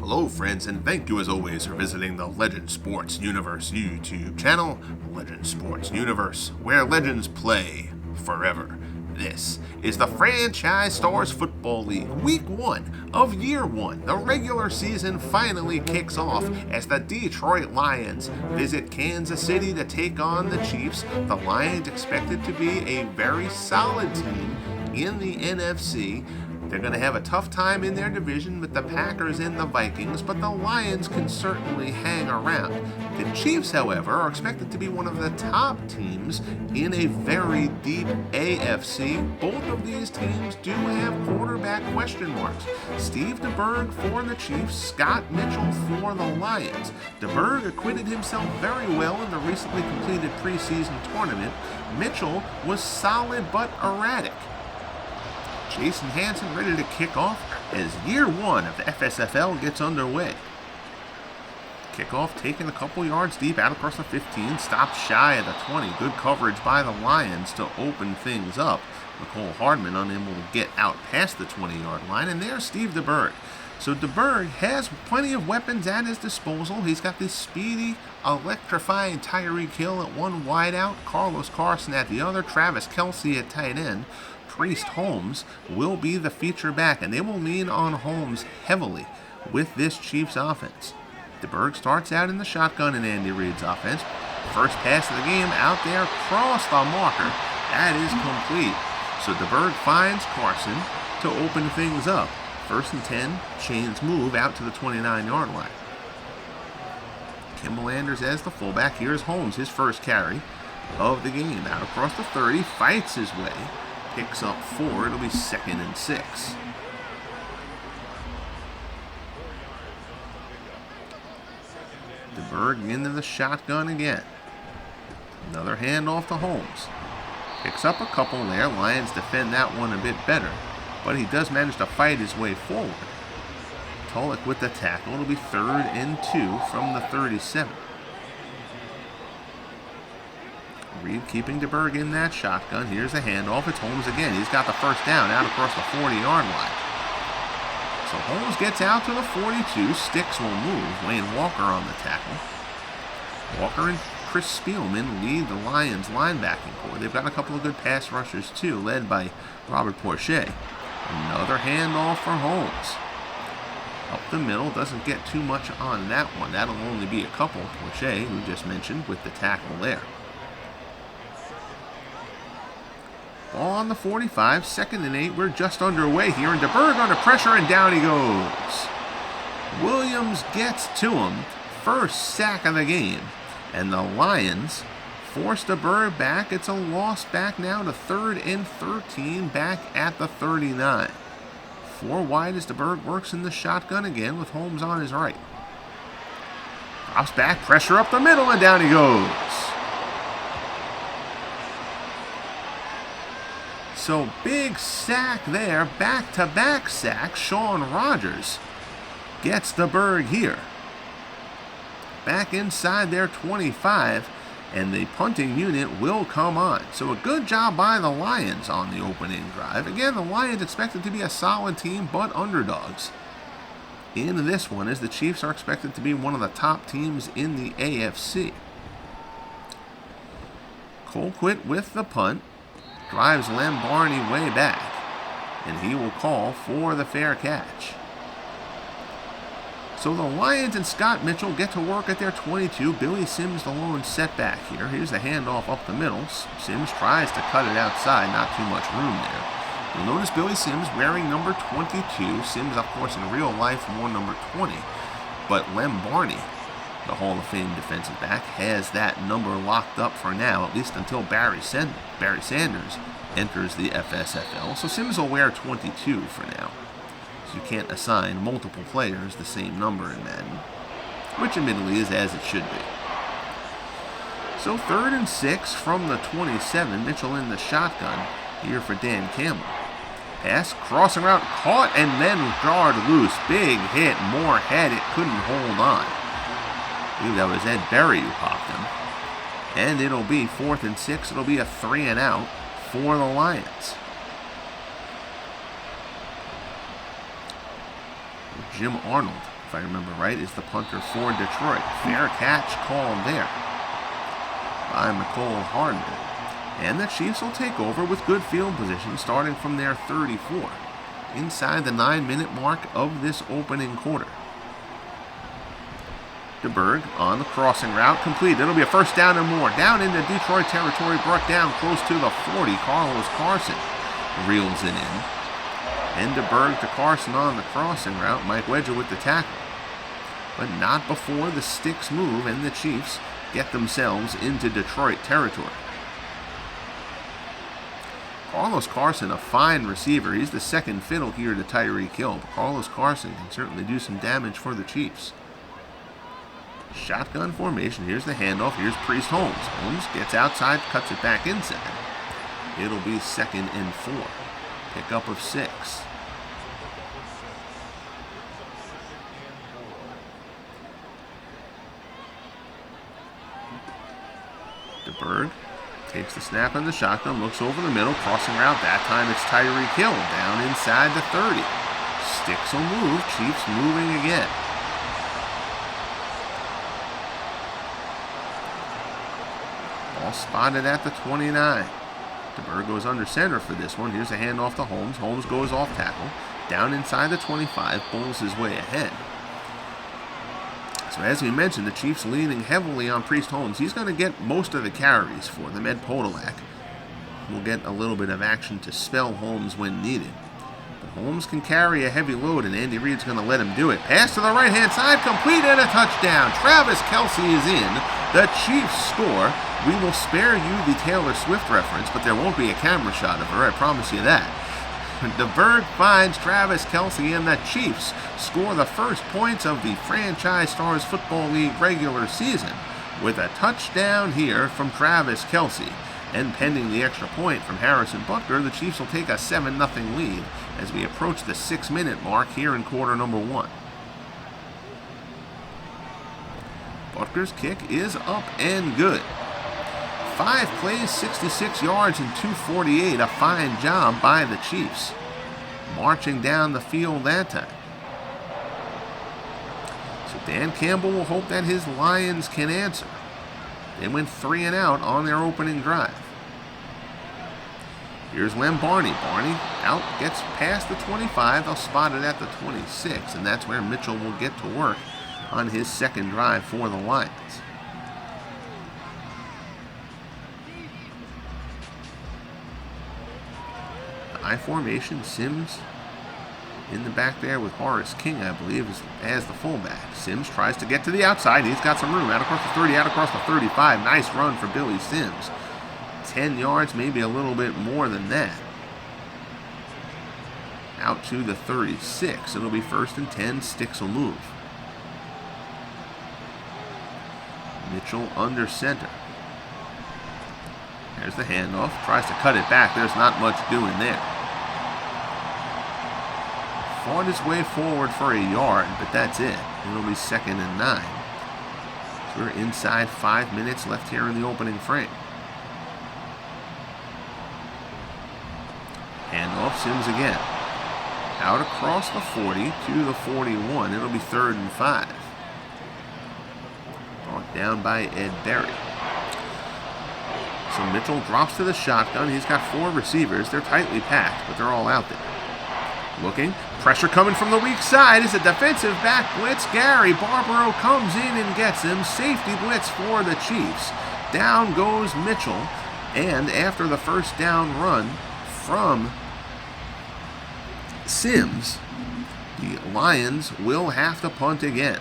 Hello friends, and thank you as always for visiting the Legend Sports Universe YouTube channel, Legend Sports Universe, where legends play forever. This is the Franchise Stars Football League, Week 1 of Year 1. The regular season finally kicks off as the Detroit Lions visit Kansas City to take on the Chiefs. The Lions expected to be a very solid team in the NFC. They're going to have a tough time in their division with the Packers and the Vikings, but the Lions can certainly hang around. The Chiefs, however, are expected to be one of the top teams in a very deep AFC. Both of these teams do have quarterback question marks. Steve DeBerg for the Chiefs, Scott Mitchell for the Lions. DeBerg acquitted himself very well in the recently completed preseason tournament. Mitchell was solid but erratic. Jason Hansen ready to kick off as Year 1 of the FSFL gets underway. Kickoff taken a couple yards deep out across the 15, stopped shy of the 20. Good coverage by the Lions to open things up. Nicole Hardman unable to get out past the 20-yard line, and there's Steve DeBerg. So DeBerg has plenty of weapons at his disposal. He's got this speedy, electrifying Tyreek Hill at one wideout, Carlos Carson at the other, Travis Kelce at tight end. Priest Holmes will be the feature back, and they will lean on Holmes heavily with this Chiefs offense. DeBerg starts out in the shotgun in Andy Reid's offense. First pass of the game out there across the marker. That is complete. So DeBerg finds Carson to open things up. 1st and 10, chains move out to the 29-yard line. Kimball Anders as the fullback. Here's Holmes, his first carry of the game. Out across the 30, fights his way. Picks up 4. It'll be 2nd and 6. DeBerg into the shotgun again. Another handoff to Holmes. Picks up a couple there. Lions defend that one a bit better, but he does manage to fight his way forward. Tulloch with the tackle. It'll be 3rd and 2 from the 37. Reid keeping DeBerg in that shotgun. Here's a handoff. It's Holmes again. He's got the first down out across the 40-yard line. So Holmes gets out to the 42. Sticks will move. Wayne Walker on the tackle. Walker and Chris Spielman lead the Lions linebacking corps. They've got a couple of good pass rushers too, led by Robert Porcher. Another handoff for Holmes. Up the middle, doesn't get too much on that one. That'll only be a couple. Porcher, who just mentioned, with the tackle there. Ball on the 45, 2nd and 8. We're just underway here, and DeBerg under pressure, and down he goes. Williams gets to him. First sack of the game. And the Lions force DeBerg back. It's a loss back now to 3rd and 13, back at the 39. 4 wide as DeBerg works in the shotgun again with Holmes on his right. Drops back, pressure up the middle, and down he goes. So big sack there, back-to-back sack. Sean Rogers gets DeBerg here. Back inside their 25, and the punting unit will come on. So a good job by the Lions on the opening drive. Again, the Lions expected to be a solid team, but underdogs in this one, as the Chiefs are expected to be one of the top teams in the AFC. Colquitt with the punt. Drives Barney way back, and he will call for the fair catch. So the Lions and Scott Mitchell get to work at their 22. Billy Sims the lone setback here. Here's the handoff up the middle. Sims tries to cut it outside, not too much room there. You'll notice Billy Sims wearing number 22. Sims, of course, in real life wore number 20, but Barney, the Hall of Fame defensive back, has that number locked up for now, at least until Barry Sanders enters the FSFL. So Sims will wear 22 for now. So you can't assign multiple players the same number in Madden, which admittedly is as it should be. So 3rd and 6 from the 27. Mitchell in the shotgun here for Dan Campbell. Pass, crossing route, caught, and then jarred loose. Big hit, Moorhead, it couldn't hold on. I believe that was Ed Berry who popped him. And it'll be 4th and 6. It'll be a 3 and out for the Lions. Jim Arnold if I remember right, is the punter for Detroit. Fair catch called there by McCole Hardman. And the Chiefs will take over with good field position starting from their 34, inside the 9-minute mark of this opening quarter. DeBerg on the crossing route, complete. It'll be a first down and more. Down into Detroit territory, brought down close to the 40. Carlos Carson reels it in. And DeBerg to Carson on the crossing route. Mike Wedger with the tackle. But not before the sticks move and the Chiefs get themselves into Detroit territory. Carlos Carson, a fine receiver. He's the second fiddle here to Tyreek Hill. But Carlos Carson can certainly do some damage for the Chiefs. Shotgun formation. Here's the handoff. Here's Priest Holmes. Holmes gets outside, cuts it back inside. It'll be 2nd and 4. Pickup of 6. DeBerg takes the snap in the shotgun, looks over the middle, crossing route. That time it's Tyreek Hill down inside the 30. Sticks will move. Chiefs moving again. Ball spotted at the 29. DeBerg goes under center for this one. Here's a handoff to Holmes. Holmes goes off tackle. Down inside the 25. Bowls his way ahead. So as we mentioned, the Chiefs leaning heavily on Priest Holmes. He's going to get most of the carries for them. Ed Podolak will get a little bit of action to spell Holmes when needed. But Holmes can carry a heavy load, and Andy Reid's going to let him do it. Pass to the right-hand side, complete, and a touchdown. Travis Kelce is in. The Chiefs score. We will spare you the Taylor Swift reference, but there won't be a camera shot of her, I promise you that. DeBerg finds Travis Kelce, and the Chiefs score the first points of the Franchise Stars Football League regular season with a touchdown here from Travis Kelce. And pending the extra point from Harrison Butker, the Chiefs will take a 7-0 lead as we approach the 6-minute mark here in quarter number 1. Butker's kick is up and good. 5 plays, 66 yards, and 248. A fine job by the Chiefs. Marching down the field that time. So Dan Campbell will hope that his Lions can answer. They went 3 and out on their opening drive. Here's Len Barney. Barney out, gets past the 25. They'll spot it at the 26, and that's where Mitchell will get to work on his second drive for the Lions. I formation. Sims in the back there with Horace King, I believe, as the fullback. Sims tries to get to the outside. He's got some room. Out across the 30, out across the 35. Nice run for Billy Sims. 10 yards, maybe a little bit more than that. Out to the 36. It'll be 1st and 10. Sticks will move. Mitchell under center. There's the handoff. Tries to cut it back. There's not much doing there. Fought his way forward for a yard, but that's it. It'll be 2nd and 9. So we're inside 5 minutes left here in the opening frame. Handoff, Sims again. Out across the 40 to the 41. It'll be 3rd and 5. Brought down by Ed Berry. So Mitchell drops to the shotgun. He's got 4 receivers. They're tightly packed, but they're all out there. Looking. Pressure coming from the weak side. Is a defensive back blitz. Gary Barbaro comes in and gets him. Safety blitz for the Chiefs. Down goes Mitchell. And after the first down run from Sims, the Lions will have to punt again.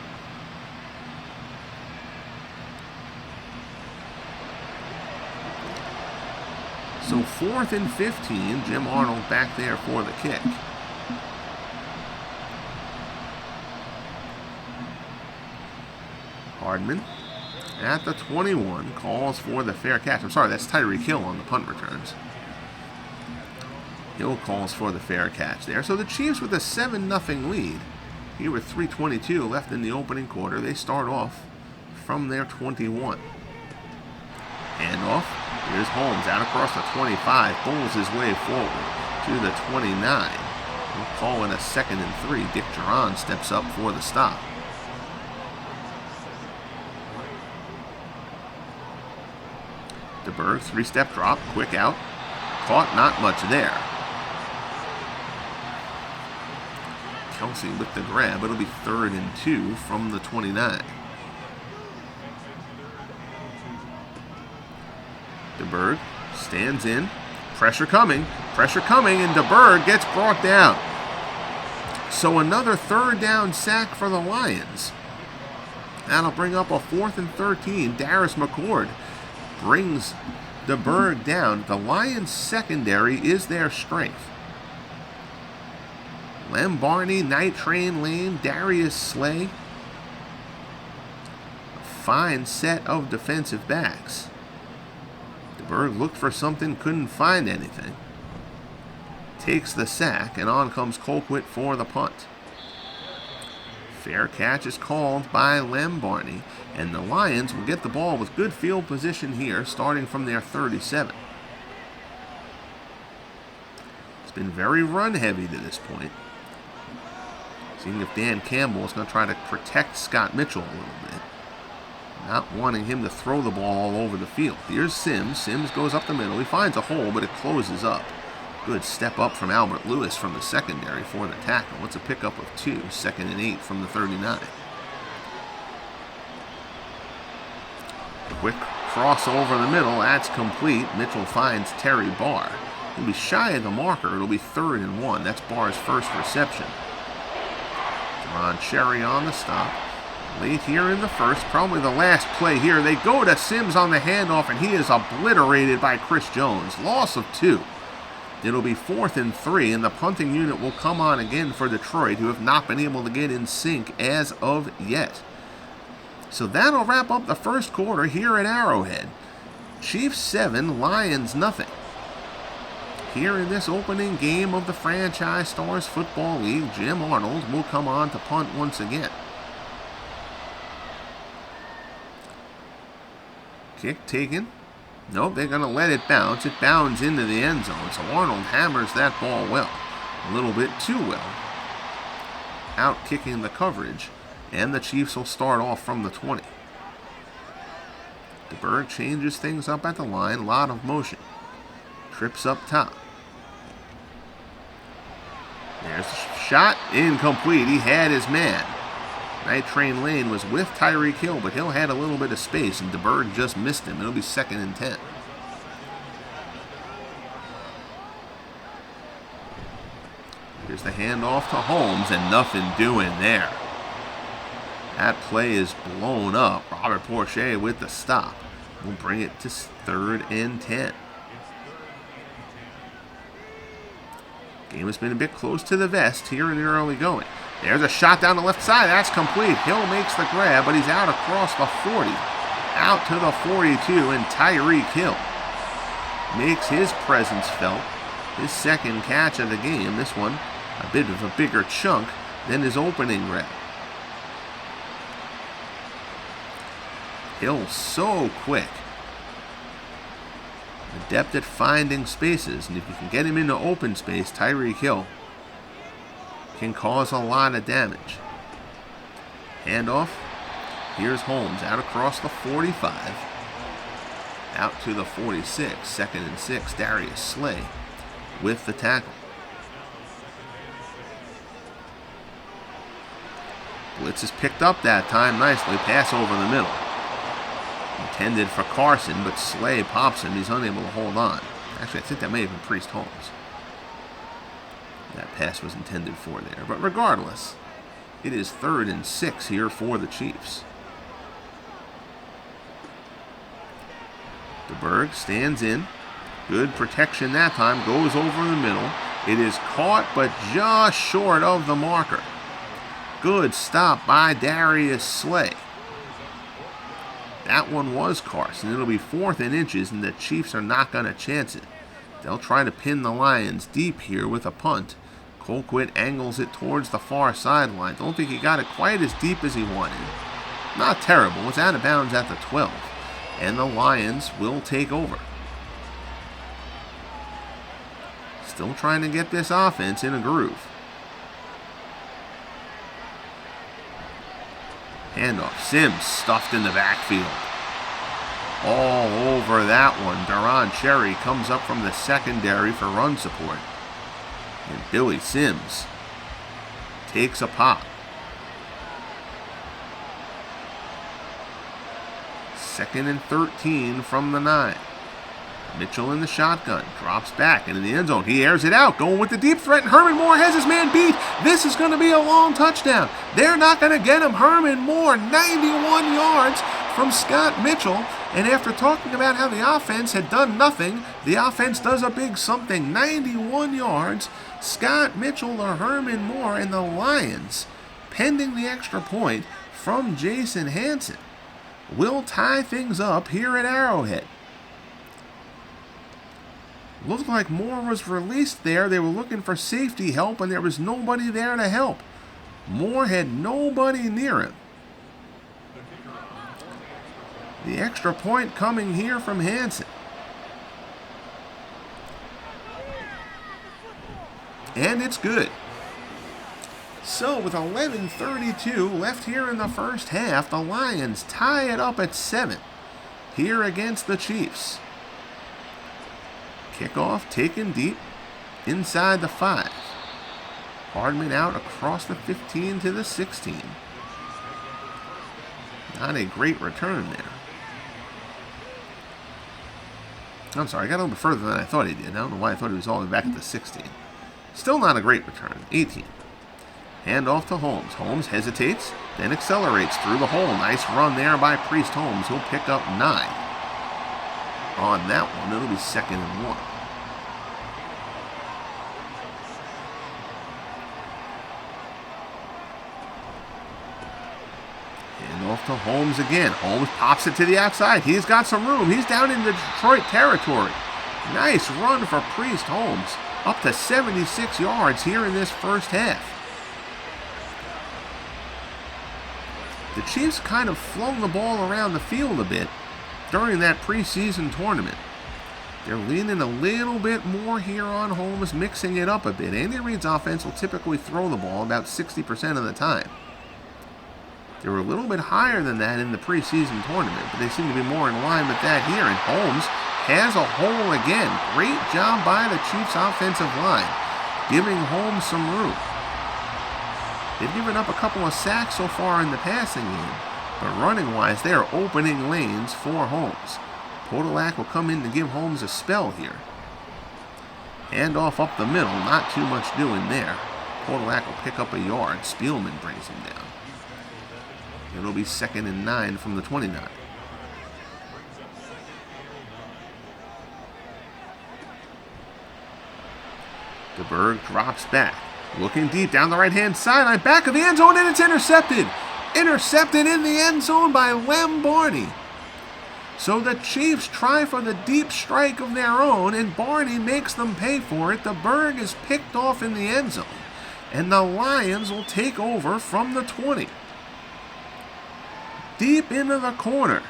So 4th and 15, Jim Arnold back there for the kick. Hardman at the 21 calls for the fair catch. I'm sorry, that's Tyreek Hill on the punt returns. Hill calls for the fair catch there. So the Chiefs with a 7-0 lead. Here with 3:22 left in the opening quarter. They start off from their 21. Handoff. Here's Holmes out across the 25. Bowls his way forward to the 29. We'll call it a 2nd and 3. Dick Duran steps up for the stop. DeBerg, three-step drop, quick out. Caught, not much there. Kelsey with the grab. It'll be 3rd and 2 from the 29. DeBerg stands in. Pressure coming, and DeBerg gets brought down. So another 3rd down sack for the Lions. That'll bring up a 4th and 13. Darius McCord brings DeBerg down. The Lions' secondary is their strength. Barney, Night Train Lane, Darius Slay. A fine set of defensive backs. DeBerg looked for something, couldn't find anything. Takes the sack, and on comes Colquitt for the punt. Fair catch is called by Barney, and the Lions will get the ball with good field position here, starting from their 37. It's been very run-heavy to this point. Seeing if Dan Campbell is going to try to protect Scott Mitchell a little bit. Not wanting him to throw the ball all over the field. Here's Sims. Sims goes up the middle. He finds a hole, but it closes up. Good step up from Albert Lewis from the secondary for the tackle. It's a pickup of 2, 2nd and 8 from the 39. Quick cross over the middle. That's complete. Mitchell finds Terry Barr. He'll be shy of the marker. It'll be 3rd and 1. That's Barr's first reception. Ron Cherry on the stop. Late here in the first, probably the last play here. They go to Sims on the handoff, and he is obliterated by Chris Jones. Loss of 2. It'll be 4th and 3, and the punting unit will come on again for Detroit, who have not been able to get in sync as of yet. So that'll wrap up the first quarter here at Arrowhead. Chiefs 7, Lions nothing. Here in this opening game of the Franchise Stars Football League, Jim Arnold will come on to punt once again. Kick taken. Nope, they're going to let it bounce. It bounds into the end zone, so Arnold hammers that ball well. A little bit too well. Out kicking the coverage, and the Chiefs will start off from the 20. DeBerg changes things up at the line. A lot of motion. Trips up top. There's the shot. Incomplete. He had his man. Night Train Lane was with Tyreek Hill, but Hill had a little bit of space, and DeBerg just missed him. It'll be 2nd and 10. Here's the handoff to Holmes, and nothing doing there. That play is blown up. Robert Porcher with the stop. We'll bring it to 3rd and 10. Game has been a bit close to the vest here in the early going. There's a shot down the left side. That's complete. Hill makes the grab, but he's out across the 40. Out to the 42, and Tyreek Hill makes his presence felt. His 2nd catch of the game. This one a bit of a bigger chunk than his opening grab. Hill so quick. Adept at finding spaces, and if you can get him into open space, Tyreek Hill can cause a lot of damage. Handoff. Here's Holmes out across the 45. Out to the 46. 2nd and 6. Darius Slay with the tackle. Blitz is picked up that time nicely. Pass over the middle. Intended for Carson, but Slay pops him. He's unable to hold on. Actually, I think that may have been Priest Holmes. That pass was intended for there. But regardless, it is 3rd and 6 here for the Chiefs. DeBerg stands in. Good protection that time. Goes over the middle. It is caught, but just short of the marker. Good stop by Darius Slay. That one was Carson. It'll be 4th and inches, and the Chiefs are not going to chance it. They'll try to pin the Lions deep here with a punt. Colquitt angles it towards the far sideline. Don't think he got it quite as deep as he wanted. Not terrible. It's out of bounds at the 12. And the Lions will take over. Still trying to get this offense in a groove. Handoff. Sims stuffed in the backfield. all over that one. Duron Cherry comes up from the secondary for run support. And Billy Sims takes a pop. Second and 13 from the 9. Mitchell in the shotgun, drops back into the end zone. He airs it out, going with the deep threat, and Herman Moore has his man beat. This is going to be a long touchdown. They're not going to get him. Herman Moore, 91 yards from Scott Mitchell. And after talking about how the offense had done nothing, the offense does a big something. 91 yards. Scott Mitchell to Herman Moore, and the Lions, pending the extra point from Jason Hanson, will tie things up here at Arrowhead. Looked like Moore was released there. They were looking for safety help, and there was nobody there to help. Moore had nobody near him. The extra point coming here from Hanson. And it's good. So with 11:32 left here in the first half, the Lions tie it up at 7 here against the Chiefs. Kickoff taken deep inside the 5. Hardman out across the 15 to the 16. Not a great return there. I'm sorry, I got a little bit further than I thought he did. I don't know why I thought he was all the way back at the 16. Still not a great return. 18. Hand off to Holmes. Holmes hesitates, then accelerates through the hole. Nice run there by Priest Holmes. He'll pick up 9. On that one, it'll be 2nd and 1. Hand off to Holmes again. Holmes pops it to the outside. He's got some room. He's down in the Detroit territory. Nice run for Priest Holmes. Up to 76 yards here in this first half. The Chiefs kind of flung the ball around the field a bit during that preseason tournament. They're leaning a little bit more here on Holmes, mixing it up a bit. Andy Reid's offense will typically throw the ball about 60% of the time. They were a little bit higher than that in the preseason tournament, but they seem to be more in line with that here. And Holmes has a hole again. Great job by the Chiefs' offensive line, giving Holmes some room. They've given up a couple of sacks so far in the passing game, but running-wise, they are opening lanes for Holmes. Podolak will come in to give Holmes a spell here. Handoff up the middle, not too much doing there. Podolak will pick up a yard. Spielman brings him down. It'll be 2nd and 9 from the 29. DeBerg drops back. Looking deep down the right-hand sideline, back of the end zone, and it's intercepted. Intercepted in the end zone by Barney. So the Chiefs try for the deep strike of their own, and Barney makes them pay for it. DeBerg is picked off in the end zone, and the Lions will take over from the 20. Deep into the corner.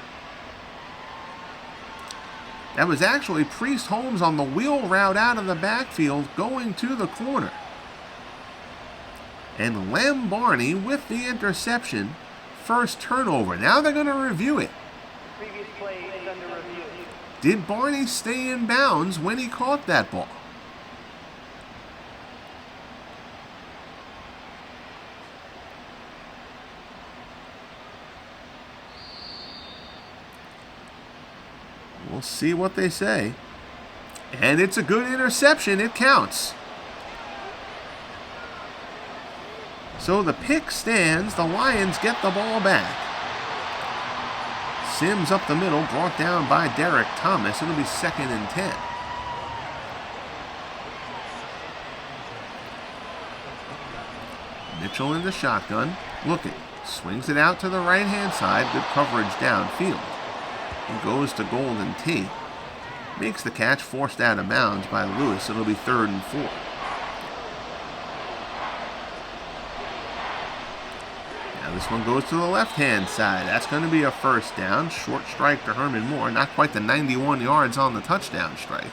That was actually Priest Holmes on the wheel route out of the backfield going to the corner. And Barney with the interception, first turnover. Now they're going to review it. Previous play is under review. Did Barney stay in bounds when he caught that ball? We'll see what they say. And it's a good interception. It counts. So the pick stands. The Lions get the ball back. Sims up the middle, brought down by Derrick Thomas. It'll be 2nd and 10. Mitchell in the shotgun, looking. Swings it out to the right-hand side. Good coverage downfield. He goes to Golden Tate. Makes the catch, forced out of bounds by Lewis. It'll be 3rd and 4. Now this one goes to the left-hand side. That's going to be a first down. Short strike to Herman Moore. Not quite the 91 yards on the touchdown strike,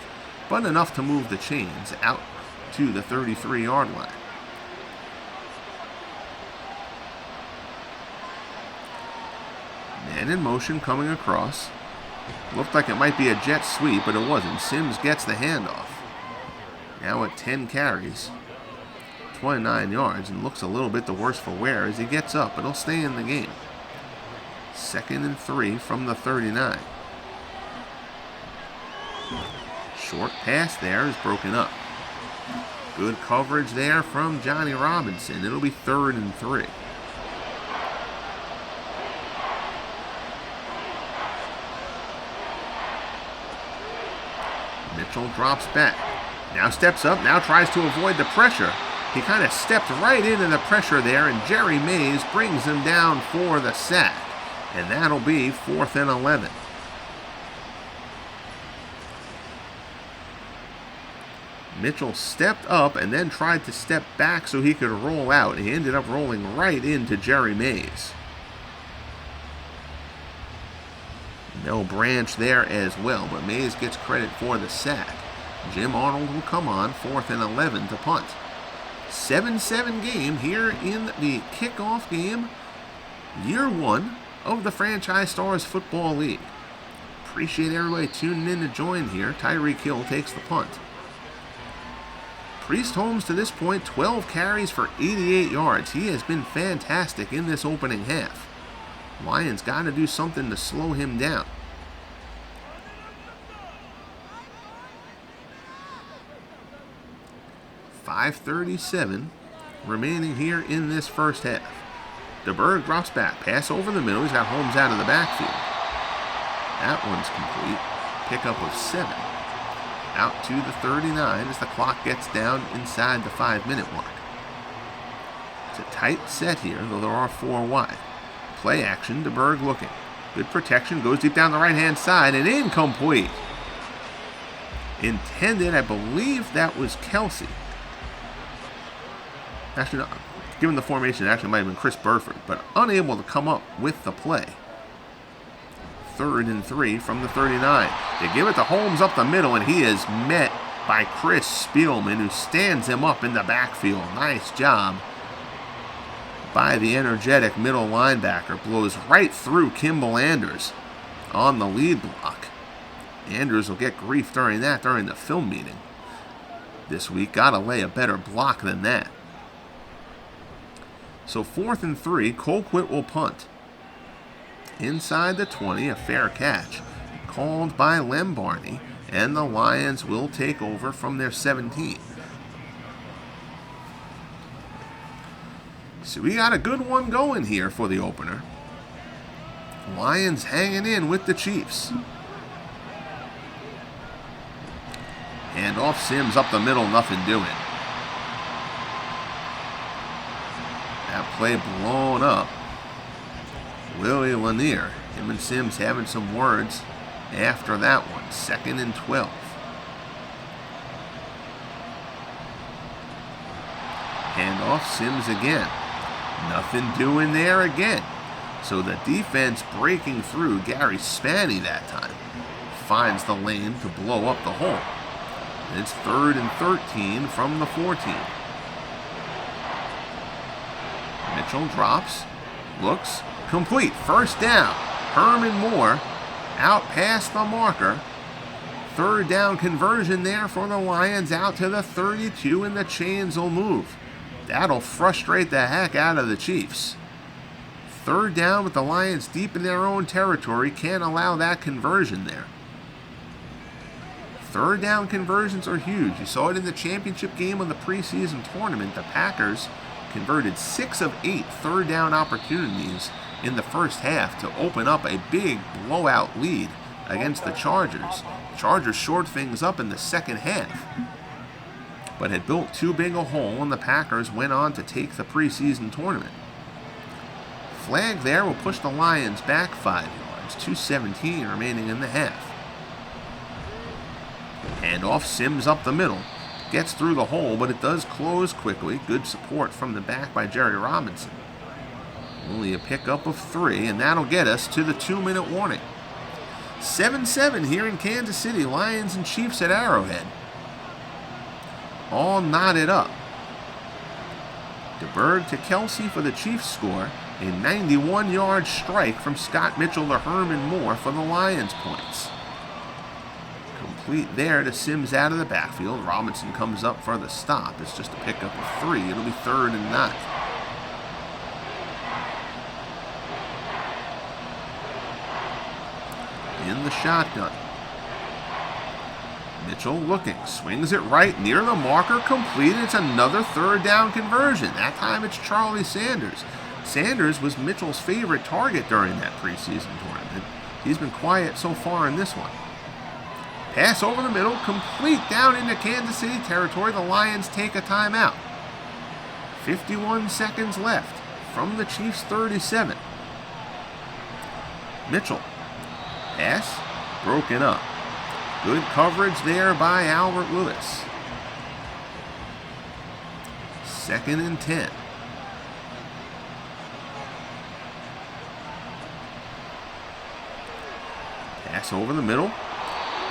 but enough to move the chains out to the 33-yard line. Man in motion coming across. Looked like it might be a jet sweep, but it wasn't. Sims gets the handoff. Now at 10 carries, 29 yards, and looks a little bit the worse for wear as he gets up, but he'll stay in the game. 2nd and 3 from the 39. Short pass there is broken up. Good coverage there from Johnny Robinson. It'll be 3rd and 3. Mitchell drops back. Now steps up, now tries to avoid the pressure. He kind of stepped right into the pressure there, and Jerry Mays brings him down for the sack. And that'll be 4th and 11. Mitchell stepped up and then tried to step back so he could roll out. He ended up rolling right into Jerry Mays. No Branch there as well, but Mays gets credit for the sack. Jim Arnold will come on 4th and 11 to punt. 7-7 game here in the kickoff game. Year 1 of the Franchise Stars Football League. Appreciate everybody tuning in to join here. Tyreek Hill takes the punt. Priest Holmes to this point, 12 carries for 88 yards. He has been fantastic in this opening half. Lions got to do something to slow him down. .537 remaining here in this first half. DeBerg drops back. Pass over the middle. He's got Holmes out of the backfield. That one's complete. Pickup of 7. Out to the 39 as the clock gets down inside the 5-minute mark. It's a tight set here, though there are 4 wide. Play action, DeBerg looking. Good protection, goes deep down the right-hand side, and incomplete. Intended, I believe that was Kelsey. Actually, no, given the formation, it actually might have been Chris Burford, but unable to come up with the play. 3rd and 3 from the 39. They give it to Holmes up the middle, and he is met by Chris Spielman, who stands him up in the backfield. Nice job by the energetic middle linebacker. Blows right through Kimball Anders on the lead block. Anders will get grief during the film meeting this week. Got to lay a better block than that. So 4th and 3, Colquitt will punt. Inside the 20, a fair catch called by Lem Barney, and the Lions will take over from their 17. So we got a good one going here for the opener. Lions hanging in with the Chiefs. Hand off Sims up the middle, nothing doing. That play blown up. Willie Lanier, him and Sims having some words after that one. 2nd and 12. Handoff, Sims again. Nothing doing there again. So the defense breaking through. Gary Spanny that time finds the lane to blow up the hole. And it's 3rd and 13 from the 14. Mitchell drops, looks, complete. 1st down. Herman Moore out past the marker. 3rd down conversion there for the Lions out to the 32, and the chains will move. That'll frustrate the heck out of the Chiefs. 3rd down with the Lions deep in their own territory. Can't allow that conversion there. 3rd down conversions are huge. You saw it in the championship game of the preseason tournament. The Packers converted 6 of 8 3rd down opportunities in the first half to open up a big blowout lead against the Chargers. Chargers shored things up in the second half, but had built too big a hole, and the Packers went on to take the preseason tournament. Flag there will push the Lions back 5 yards. 2:17 remaining in the half. Handoff, Sims up the middle. Gets through the hole, but it does close quickly. Good support from the back by Jerry Robinson. Only a pickup of 3, and that'll get us to the 2-minute warning. 7-7 here in Kansas City. Lions and Chiefs at Arrowhead. All knotted up. DeBerg to Kelsey for the Chiefs score. A 91-yard strike from Scott Mitchell to Herman Moore for the Lions points. Complete there to Sims out of the backfield. Robinson comes up for the stop. It's just a pickup of 3. It'll be 3rd and 9. In the shotgun. Mitchell looking, swings it right near the marker, completed. It's another 3rd down conversion. That time it's Charlie Sanders. Sanders was Mitchell's favorite target during that preseason tournament. He's been quiet so far in this one. Pass over the middle, complete down into Kansas City territory. The Lions take a timeout. 51 seconds left from the Chiefs' 37. Mitchell. Pass broken up. Good coverage there by Albert Lewis. 2nd and 10. Pass over the middle.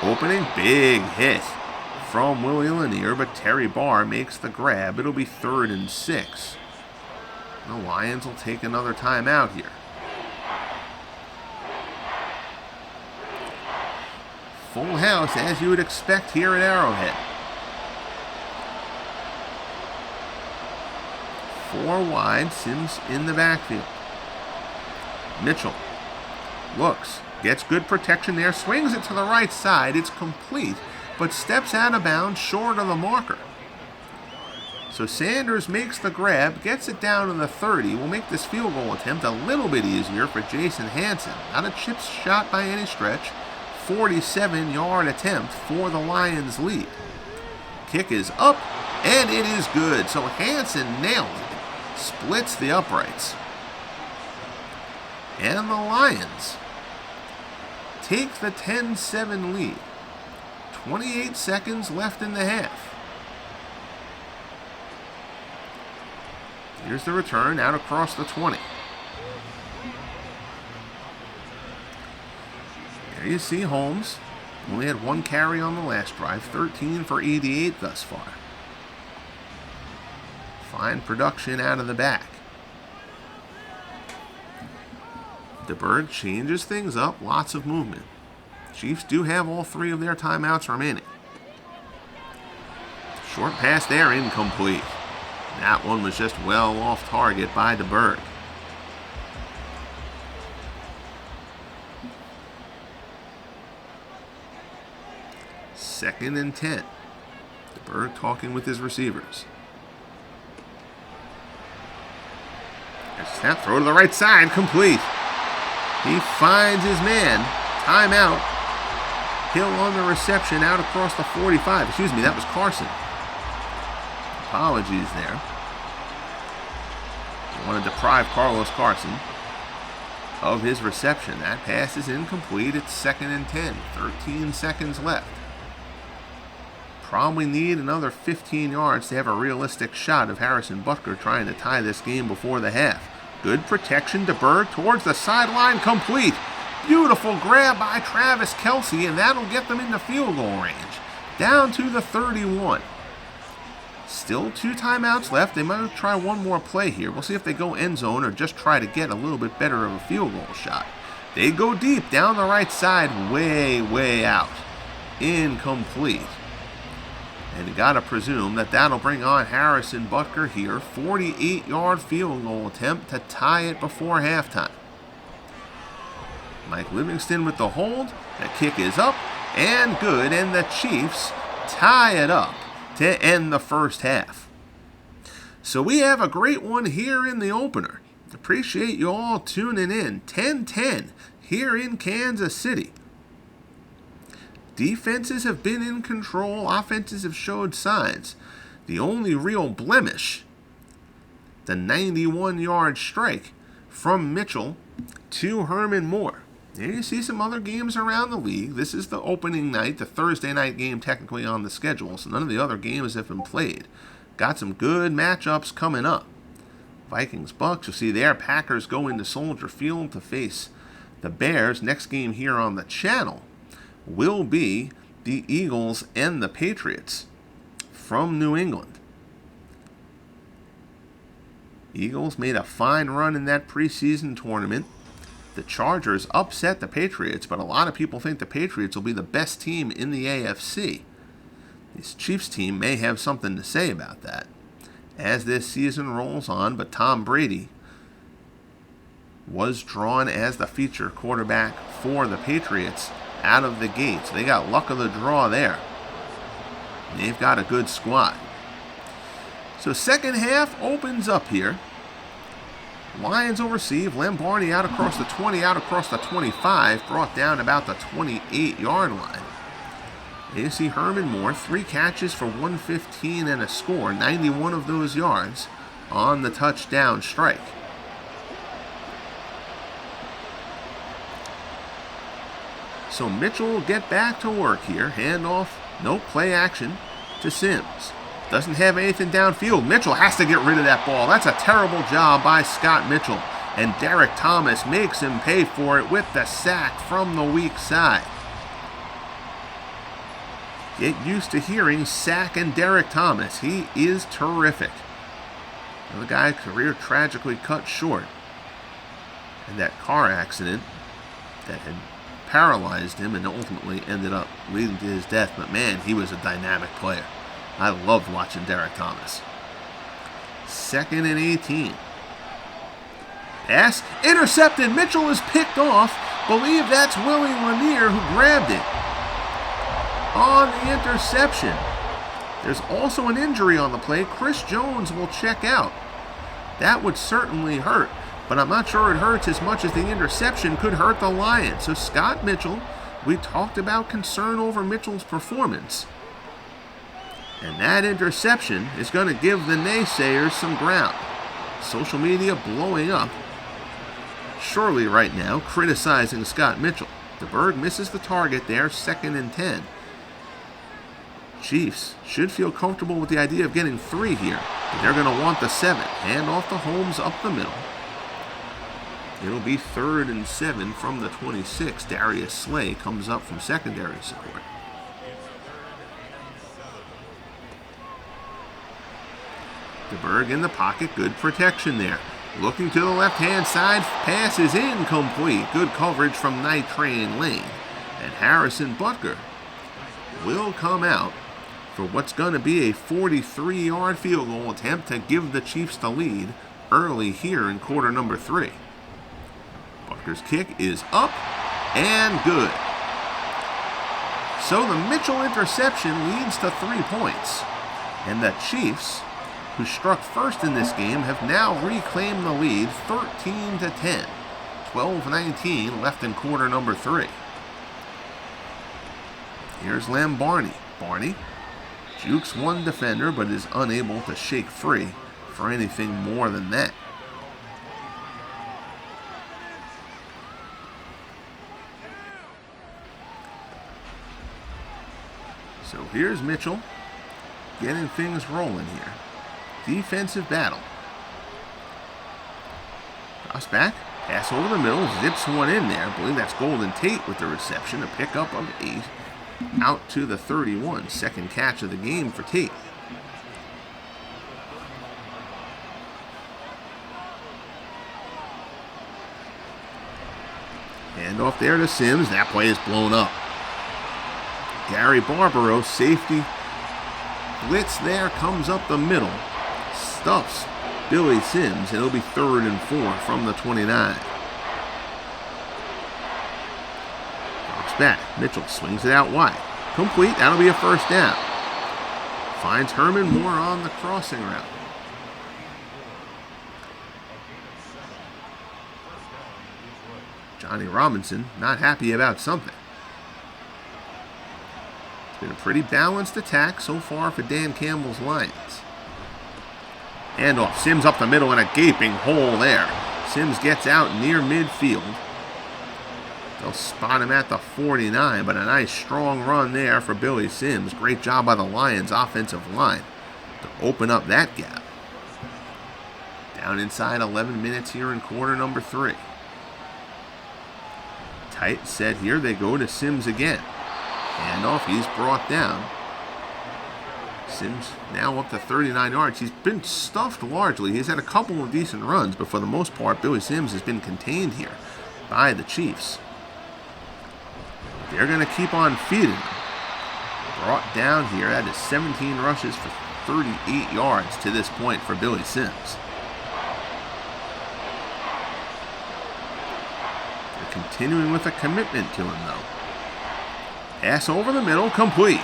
Opening, big hit from Willie Lanier, but Terry Barr makes the grab. It'll be 3rd and 6. The Lions will take another timeout here. Full house, as you would expect here at Arrowhead. 4 wide, Sims in the backfield. Mitchell looks, gets good protection there, swings it to the right side. It's complete, but steps out of bounds short of the marker. So Sanders makes the grab, gets it down to the 30. Will make this field goal attempt a little bit easier for Jason Hansen. Not a chip shot by any stretch. 47-yard attempt for the Lions lead. Kick is up, and it is good. So Hansen nails it. Splits the uprights. And the Lions take the 10-7 lead. 28 seconds left in the half. Here's the return out across the 20. There you see Holmes. Only had 1 carry on the last drive. 13 for 88 thus far. Fine production out of the back. DeBerg changes things up. Lots of movement. Chiefs do have all 3 of their timeouts remaining. Short pass there, incomplete. That one was just well off target by DeBerg. Second and 10. DeBerg talking with his receivers. There's a snap, throw to the right side, complete. He finds his man. Timeout. Hill on the reception out across the 45. Excuse me, that was Carson. Apologies there. Want to deprive Carlos Carson of his reception. That pass is incomplete. It's 2nd and 10. 13 seconds left. Probably need another 15 yards to have a realistic shot of Harrison Butker trying to tie this game before the half. Good protection. DeBerg towards the sideline, complete. Beautiful grab by Travis Kelce, and that'll get them into field goal range. Down to the 31. Still 2 timeouts left. They might try one more play here. We'll see if they go end zone or just try to get a little bit better of a field goal shot. They go deep down the right side, way out. Incomplete. And you got to presume that that'll bring on Harrison Butker here. 48-yard field goal attempt to tie it before halftime. Mike Livingston with the hold. The kick is up and good, and the Chiefs tie it up to end the first half. So we have a great one here in the opener. Appreciate you all tuning in. 10-10 here in Kansas City. Defenses have been in control. Offenses have showed signs. The only real blemish, the 91-yard strike from Mitchell to Herman Moore. There you see some other games around the league. This is the opening night, the Thursday night game technically on the schedule, so none of the other games have been played. Got some good matchups coming up. Vikings-Bucks, you'll see there. Packers go into Soldier Field to face the Bears. Next game here on the channel will be the Eagles and the Patriots from New England. Eagles made a fine run in that preseason tournament. The Chargers upset the Patriots, but a lot of people think the Patriots will be the best team in the AFC. This Chiefs team may have something to say about that as this season rolls on, but Tom Brady was drawn as the feature quarterback for the Patriots out of the gate. So they got luck of the draw there. They've got a good squad. So second half opens up here. Lions will receive. Barney out across the 20, out across the 25, brought down about the 28-yard line. You see Herman Moore, 3 catches for 115 and a score, 91 of those yards on the touchdown strike. So Mitchell will get back to work here. Handoff, no play action to Sims. Doesn't have anything downfield. Mitchell has to get rid of that ball. That's a terrible job by Scott Mitchell. And Derrick Thomas makes him pay for it with the sack from the weak side. Get used to hearing sack and Derrick Thomas. He is terrific. The guy's career tragically cut short. And that car accident that had paralyzed him and ultimately ended up leading to his death. But man, he was a dynamic player. I loved watching Derrick Thomas. 2nd and 18. Pass intercepted. Mitchell is picked off. Believe that's Willie Lanier who grabbed it on the interception. There's also an injury on the play. Chris Jones will check out. That would certainly hurt, but I'm not sure it hurts as much as the interception could hurt the Lions. So Scott Mitchell, we talked about concern over Mitchell's performance. And that interception is going to give the naysayers some ground. Social media blowing up. Surely right now, criticizing Scott Mitchell. DeBerg misses the target there, 2nd and 10. Chiefs should feel comfortable with the idea of getting 3 here. But they're going to want the 7. Hand off to Holmes up the middle. It'll be 3rd and 7 from the 26. Darius Slay comes up from secondary support. DeBerg in the pocket, good protection there. Looking to the left-hand side, pass is incomplete. Good coverage from Night Train Lane. And Harrison Butker will come out for what's going to be a 43-yard field goal attempt to give the Chiefs the lead early here in quarter number 3. Butker's kick is up and good. So the Mitchell interception leads to 3 points. And the Chiefs, who struck first in this game, have now reclaimed the lead 13-10. 12-19 left in quarter number 3. Here's Barney. Barney jukes one defender but is unable to shake free for anything more than that. So here's Mitchell getting things rolling here. Defensive battle. Cross back, pass over the middle, zips one in there. I believe that's Golden Tate with the reception, a pickup of 8. Out to the 31, 2nd catch of the game for Tate. Hand off there to Sims. That play is blown up. Gary Barbaro, safety blitz there, comes up the middle. Stuffs Billy Sims, and it'll be 3rd and 4 from the 29. Drops back. Mitchell swings it out wide. Complete. That'll be a 1st down. Finds Herman Moore on the crossing route. Johnny Robinson not happy about something. It's been a pretty balanced attack so far for Dan Campbell's Lions. Handoff. Sims up the middle and a gaping hole there. Sims gets out near midfield. They'll spot him at the 49, but a nice strong run there for Billy Sims. Great job by the Lions offensive line to open up that gap. Down inside 11 minutes here in quarter number 3. Tight set here. They go to Sims again. Handoff. He's brought down. Sims now up to 39 yards. He's been stuffed largely. He's had a couple of decent runs, but for the most part, Billy Sims has been contained here by the Chiefs. They're going to keep on feeding him. Brought down here. That is 17 rushes for 38 yards to this point for Billy Sims. They're continuing with a commitment to him, though. Pass over the middle, complete.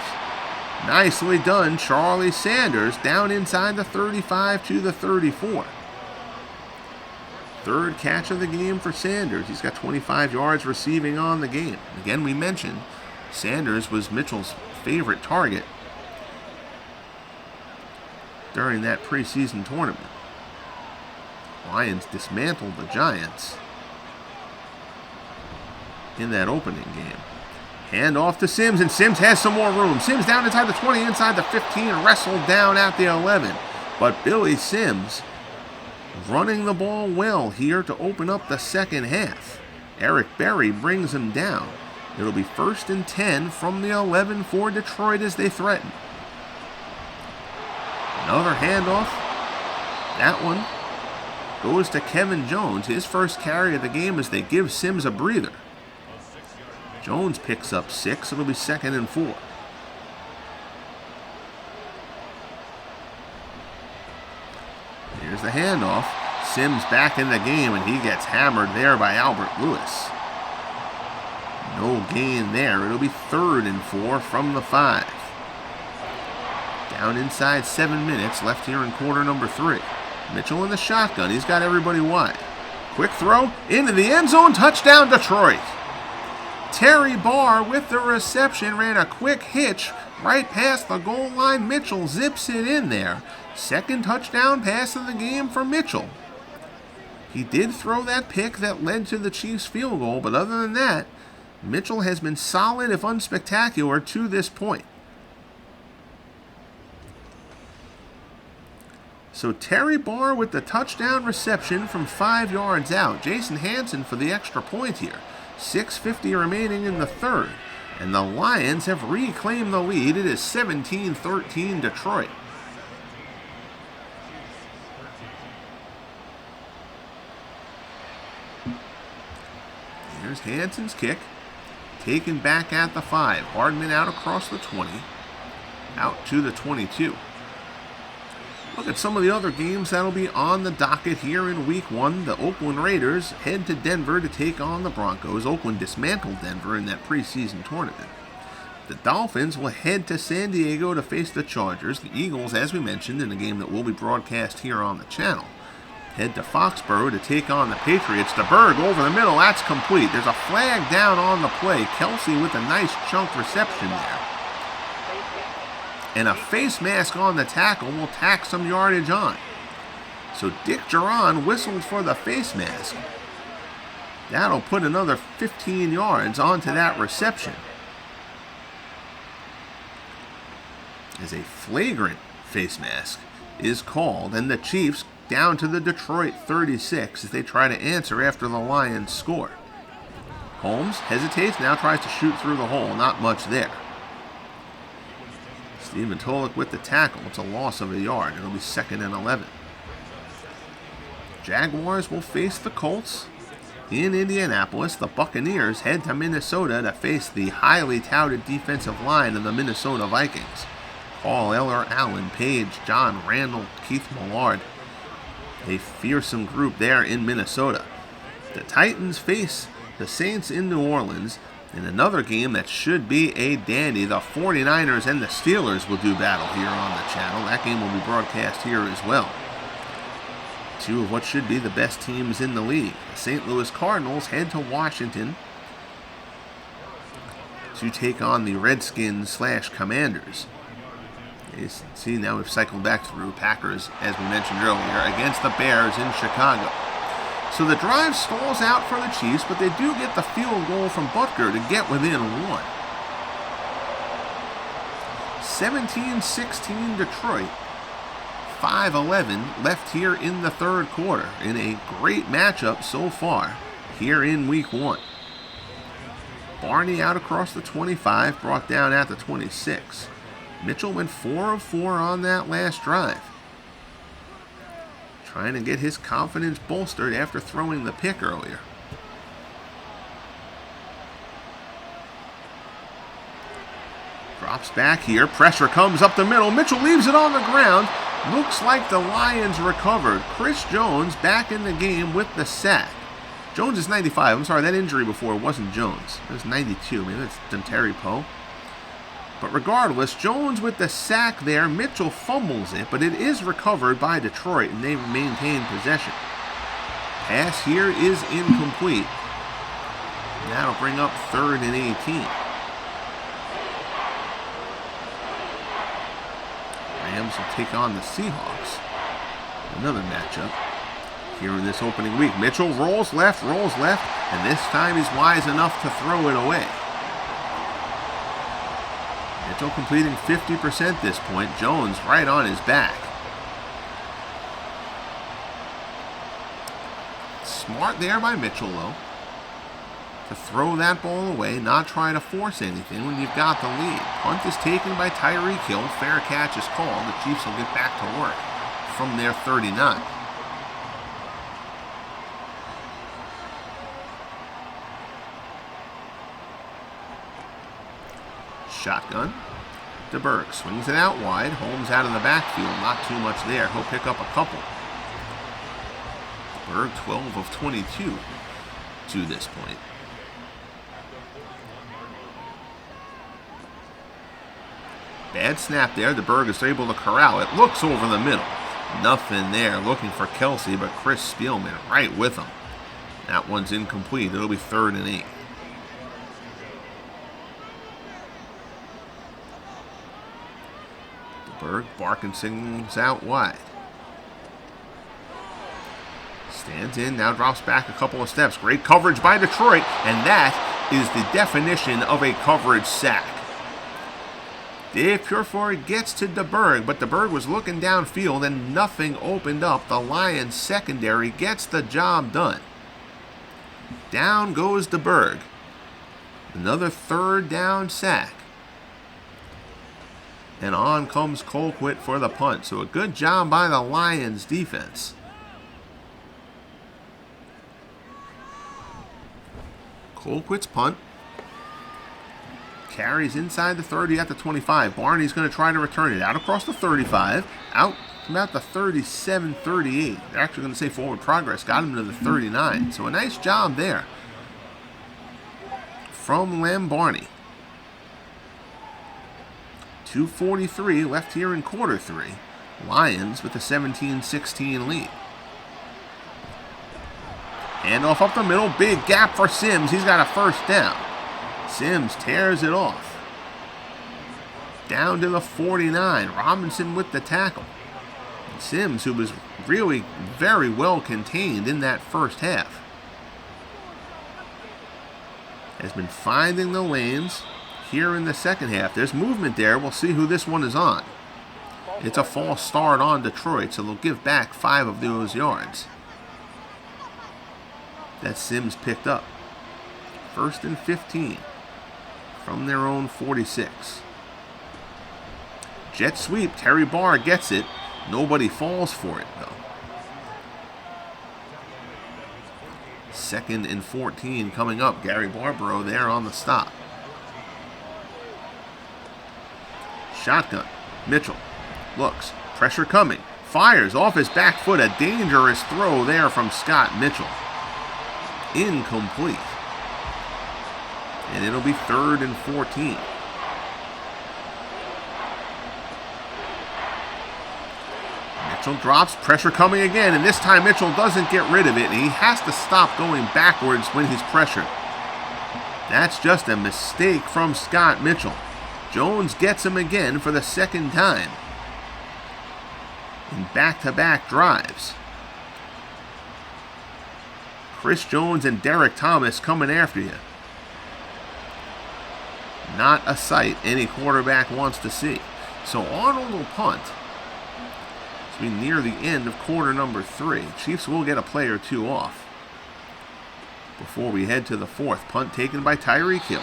Nicely done, Charlie Sanders, down inside the 35 to the 34. Third catch of the game for Sanders. He's got 25 yards receiving on the game. Again, we mentioned Sanders was Mitchell's favorite target during that preseason tournament. Lions dismantled the Giants in that opening game. Hand off to Sims, and Sims has some more room. Sims down inside the 20, inside the 15, wrestled down at the 11. But Billy Sims running the ball well here to open up the second half. Eric Berry brings him down. It'll be 1st and 10 from the 11 for Detroit as they threaten. Another handoff. That one goes to Kevin Jones. His first carry of the game as they give Sims a breather. Jones picks up 6. It'll be 2nd and 4. Here's the handoff. Sims back in the game, and he gets hammered there by Albert Lewis. No gain there. It'll be 3rd and 4 from the 5. Down inside 7 minutes left here in quarter number 3. Mitchell in the shotgun. He's got everybody wide. Quick throw into the end zone. Touchdown, Detroit. Terry Barr with the reception, ran a quick hitch right past the goal line. Mitchell zips it in there. Second touchdown pass of the game for Mitchell. He did throw that pick that led to the Chiefs' field goal, but other than that, Mitchell has been solid, if unspectacular, to this point. So Terry Barr with the touchdown reception from 5 yards out. Jason Hansen for the extra point here. 6:50 remaining in the third. And the Lions have reclaimed the lead. It is 17-13 Detroit. Here's Hansen's kick. Taken back at the 5. Hardman out across the 20. Out to the 22. Look at some of the other games that'll be on the docket here in Week 1. The Oakland Raiders head to Denver to take on the Broncos. Oakland dismantled Denver in that preseason tournament. The Dolphins will head to San Diego to face the Chargers. The Eagles, as we mentioned, in a game that will be broadcast here on the channel, head to Foxborough to take on the Patriots. DeBerg over the middle. That's complete. There's a flag down on the play. Kelsey with a nice chunk reception there. And a face mask on the tackle will tack some yardage on. So Dick Geron whistled for the face mask. That'll put another 15 yards onto that reception. As a flagrant face mask is called, and the Chiefs down to the Detroit 36 as they try to answer after the Lions score. Holmes hesitates, now tries to shoot through the hole. Not much there. Stephen Tolick with the tackle. It's a loss of a yard. It'll be 2nd and 11. Jaguars will face the Colts in Indianapolis. The Buccaneers head to Minnesota to face the highly touted defensive line of the Minnesota Vikings. Paul Eller, Allen Page, John Randall, Keith Millard. A fearsome group there in Minnesota. The Titans face the Saints in New Orleans. In another game that should be a dandy, the 49ers and the Steelers will do battle here on the channel. That game will be broadcast here as well. Two of what should be the best teams in the league. The St. Louis Cardinals head to Washington to take on the Redskins/Commanders. You see, now we've cycled back through Packers, as we mentioned earlier, against the Bears in Chicago. So the drive stalls out for the Chiefs, but they do get the field goal from Butker to get within 1. 17-16 Detroit. 5:11 left here in the third quarter in a great matchup so far here in Week 1. Barney out across the 25, brought down at the 26. Mitchell went 4 of 4 on that last drive. Trying to get his confidence bolstered after throwing the pick earlier. Drops back here. Pressure comes up the middle. Mitchell leaves it on the ground. Looks like the Lions recovered. Chris Jones back in the game with the sack. Jones is 95. I'm sorry, that injury before wasn't Jones. It was 92. Maybe that's Terry Poe. But regardless, Jones with the sack there. Mitchell fumbles it, but it is recovered by Detroit, and they maintain possession. Pass here is incomplete. That'll bring up 3rd and 18. Rams will take on the Seahawks. Another matchup here in this opening week. Mitchell rolls left, and this time he's wise enough to throw it away. Mitchell completing 50% at this point. Jones right on his back. Smart there by Mitchell, though, to throw that ball away, not try to force anything when you've got the lead. Punt is taken by Tyreek Hill. Fair catch is called. The Chiefs will get back to work from their 39. Shotgun. DeBerg swings it out wide. Holmes out of the backfield. Not too much there. He'll pick up a couple. DeBerg 12 of 22 to this point. Bad snap there. DeBerg is able to corral it. Looks over the middle. Nothing there. Looking for Kelsey, but Chris Spielman right with him. That one's incomplete. It'll be 3rd and 8. DeBerg barking signals out wide. Stands in, now drops back a couple of steps. Great coverage by Detroit, and that is the definition of a coverage sack. Dave Purefoy gets to DeBerg, but DeBerg was looking downfield and nothing opened up. The Lions secondary gets the job done. Down goes DeBerg. Another 3rd down sack. And on comes Colquitt for the punt. So a good job by the Lions defense. Colquitt's punt. Carries inside the 30 at the 25. Barney's going to try to return it out across the 35. Out about the 37, 38. They're actually going to say forward progress. Got him to the 39. So a nice job there from Lem Barney. 2:43 left here in quarter 3. Lions with a 17-16 lead. Handoff up the middle. Big gap for Sims. He's got a 1st down. Sims tears it off. Down to the 49. Robinson with the tackle. Sims, who was really very well contained in that first half, has been finding the lanes here in the second half. There's movement there. We'll see who this one is on. It's a false start on Detroit, so they'll give back 5 of those yards that Sims picked up. 1st and 15 from their own 46. Jet sweep. Terry Barr gets it. Nobody falls for it, though. 2nd and 14 coming up. Gary Barbaro there on the stop. Shotgun. Mitchell looks. Pressure coming. Fires off his back foot. A dangerous throw there from Scott Mitchell. Incomplete. And it'll be 3rd and 14. Mitchell drops. Pressure coming again. And this time Mitchell doesn't get rid of it. And he has to stop going backwards when he's pressured. That's just a mistake from Scott Mitchell. Jones gets him again for the 2nd time in back-to-back drives. Chris Jones and Derrick Thomas coming after you. Not a sight any quarterback wants to see. So Arnold will punt. As we near the end of quarter number 3. Chiefs will get a play or 2 off before we head to the 4th. Punt taken by Tyreek Hill.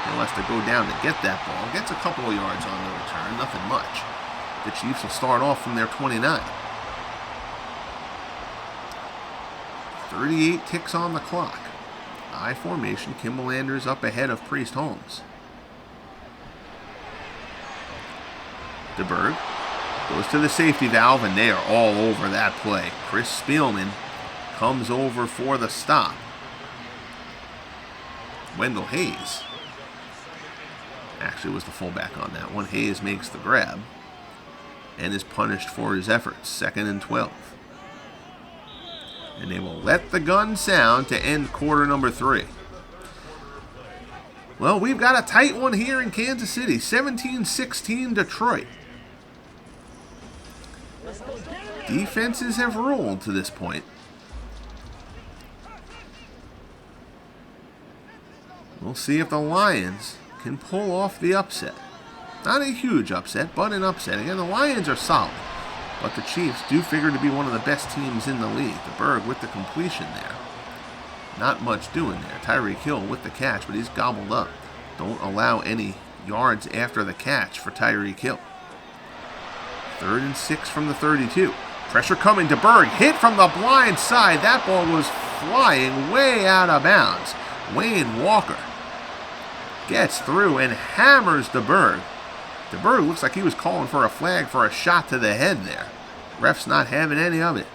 He'll have to go down to get that ball. Gets a couple of yards on the return, nothing much. The Chiefs will start off from their 29. 38 ticks on the clock. I formation, Kimball Anders up ahead of Priest Holmes. DeBerg goes to the safety valve, and they are all over that play. Chris Spielman comes over for the stop. Wendell Hayes actually was the fullback on that one. Hayes makes the grab and is punished for his efforts. 2nd and 12. And they will let the gun sound to end quarter number 3. Well, we've got a tight one here in Kansas City. 17-16 Detroit. Defenses have rolled to this point. We'll see if the Lions can pull off the upset. Not a huge upset, but an upset. Again, the Lions are solid, but the Chiefs do figure to be one of the best teams in the league. DeBerg with the completion there. Not much doing there. Tyreek Hill with the catch, but he's gobbled up. Don't allow any yards after the catch for Tyreek Hill. 3rd and 6 from the 32. Pressure coming. DeBerg hit from the blind side. That ball was flying way out of bounds. Wayne Walker gets through and hammers DeBerg. DeBerg looks like he was calling for a flag for a shot to the head there. Ref's not having any of it.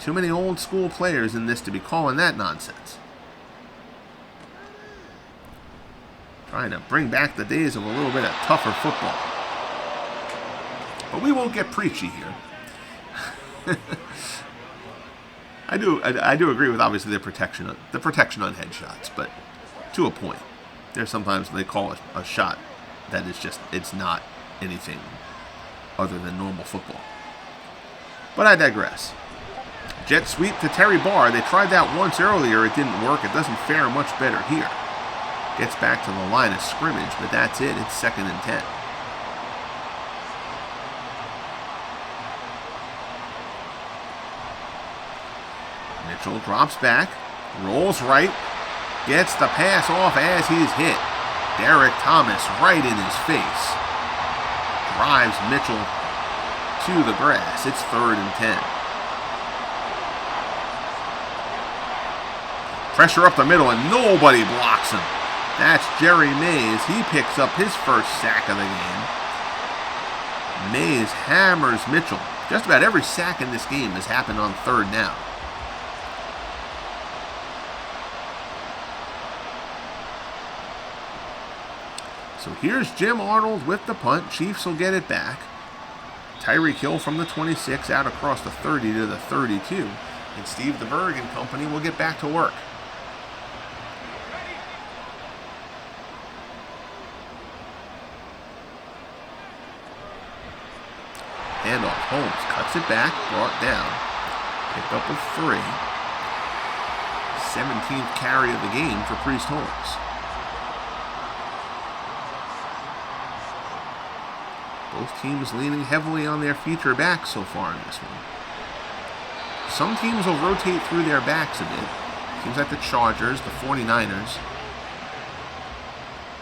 Too many old school players in this to be calling that nonsense. Trying to bring back the days of a little bit of tougher football. But we won't get preachy here. I do agree with obviously the protection on headshots, but to a point. There's sometimes they call it a shot that is just, it's not anything other than normal football. But I digress. Jet sweep to Terry Barr. They tried that once earlier. It didn't work. It doesn't fare much better here. Gets back to the line of scrimmage, but that's it. It's 2nd and 10. Mitchell drops back, rolls right, gets the pass off as he's hit. Derrick Thomas right in his face. Drives Mitchell to the grass. It's 3rd and 10. Pressure up the middle and nobody blocks him. That's Jerry Mays. He picks up his first sack of the game. Mays hammers Mitchell. Just about every sack in this game has happened on 3rd down. So here's Jim Arnold with the punt. Chiefs will get it back. Tyreek Hill from the 26 out across the 30 to the 32. And Steve DeBerg and company will get back to work. Handoff. Holmes cuts it back, brought down. Picked up a 3. 17th carry of the game for Priest Holmes. Both teams leaning heavily on their feature backs so far in this one. Some teams will rotate through their backs a bit. Seems like the Chargers, the 49ers,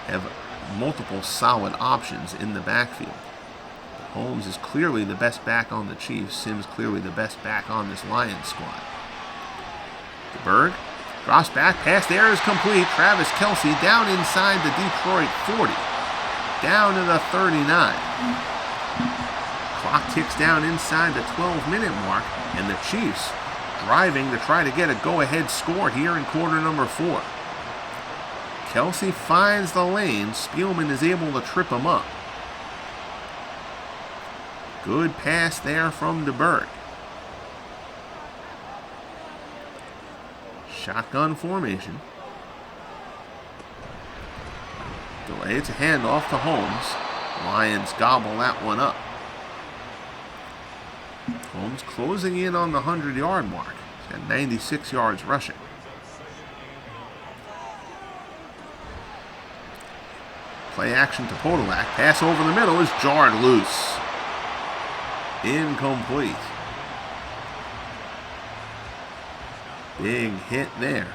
have multiple solid options in the backfield. Holmes is clearly the best back on the Chiefs. Sims clearly the best back on this Lions squad. DeBerg drops back. Pass there is complete. Travis Kelce down inside the Detroit 40. Down to the 39. Clock ticks down inside the 12-minute mark, and the Chiefs driving to try to get a go-ahead score here in quarter number 4. Kelce finds the lane. Spielman is able to trip him up. Good pass there from DeBerg. Shotgun formation. Delay. It's a handoff to Holmes. Lions gobble that one up. Holmes closing in on the 100-yard mark. He's got 96 yards rushing. Play action to Podolak. Pass over the middle is jarred loose. Incomplete. Big hit there.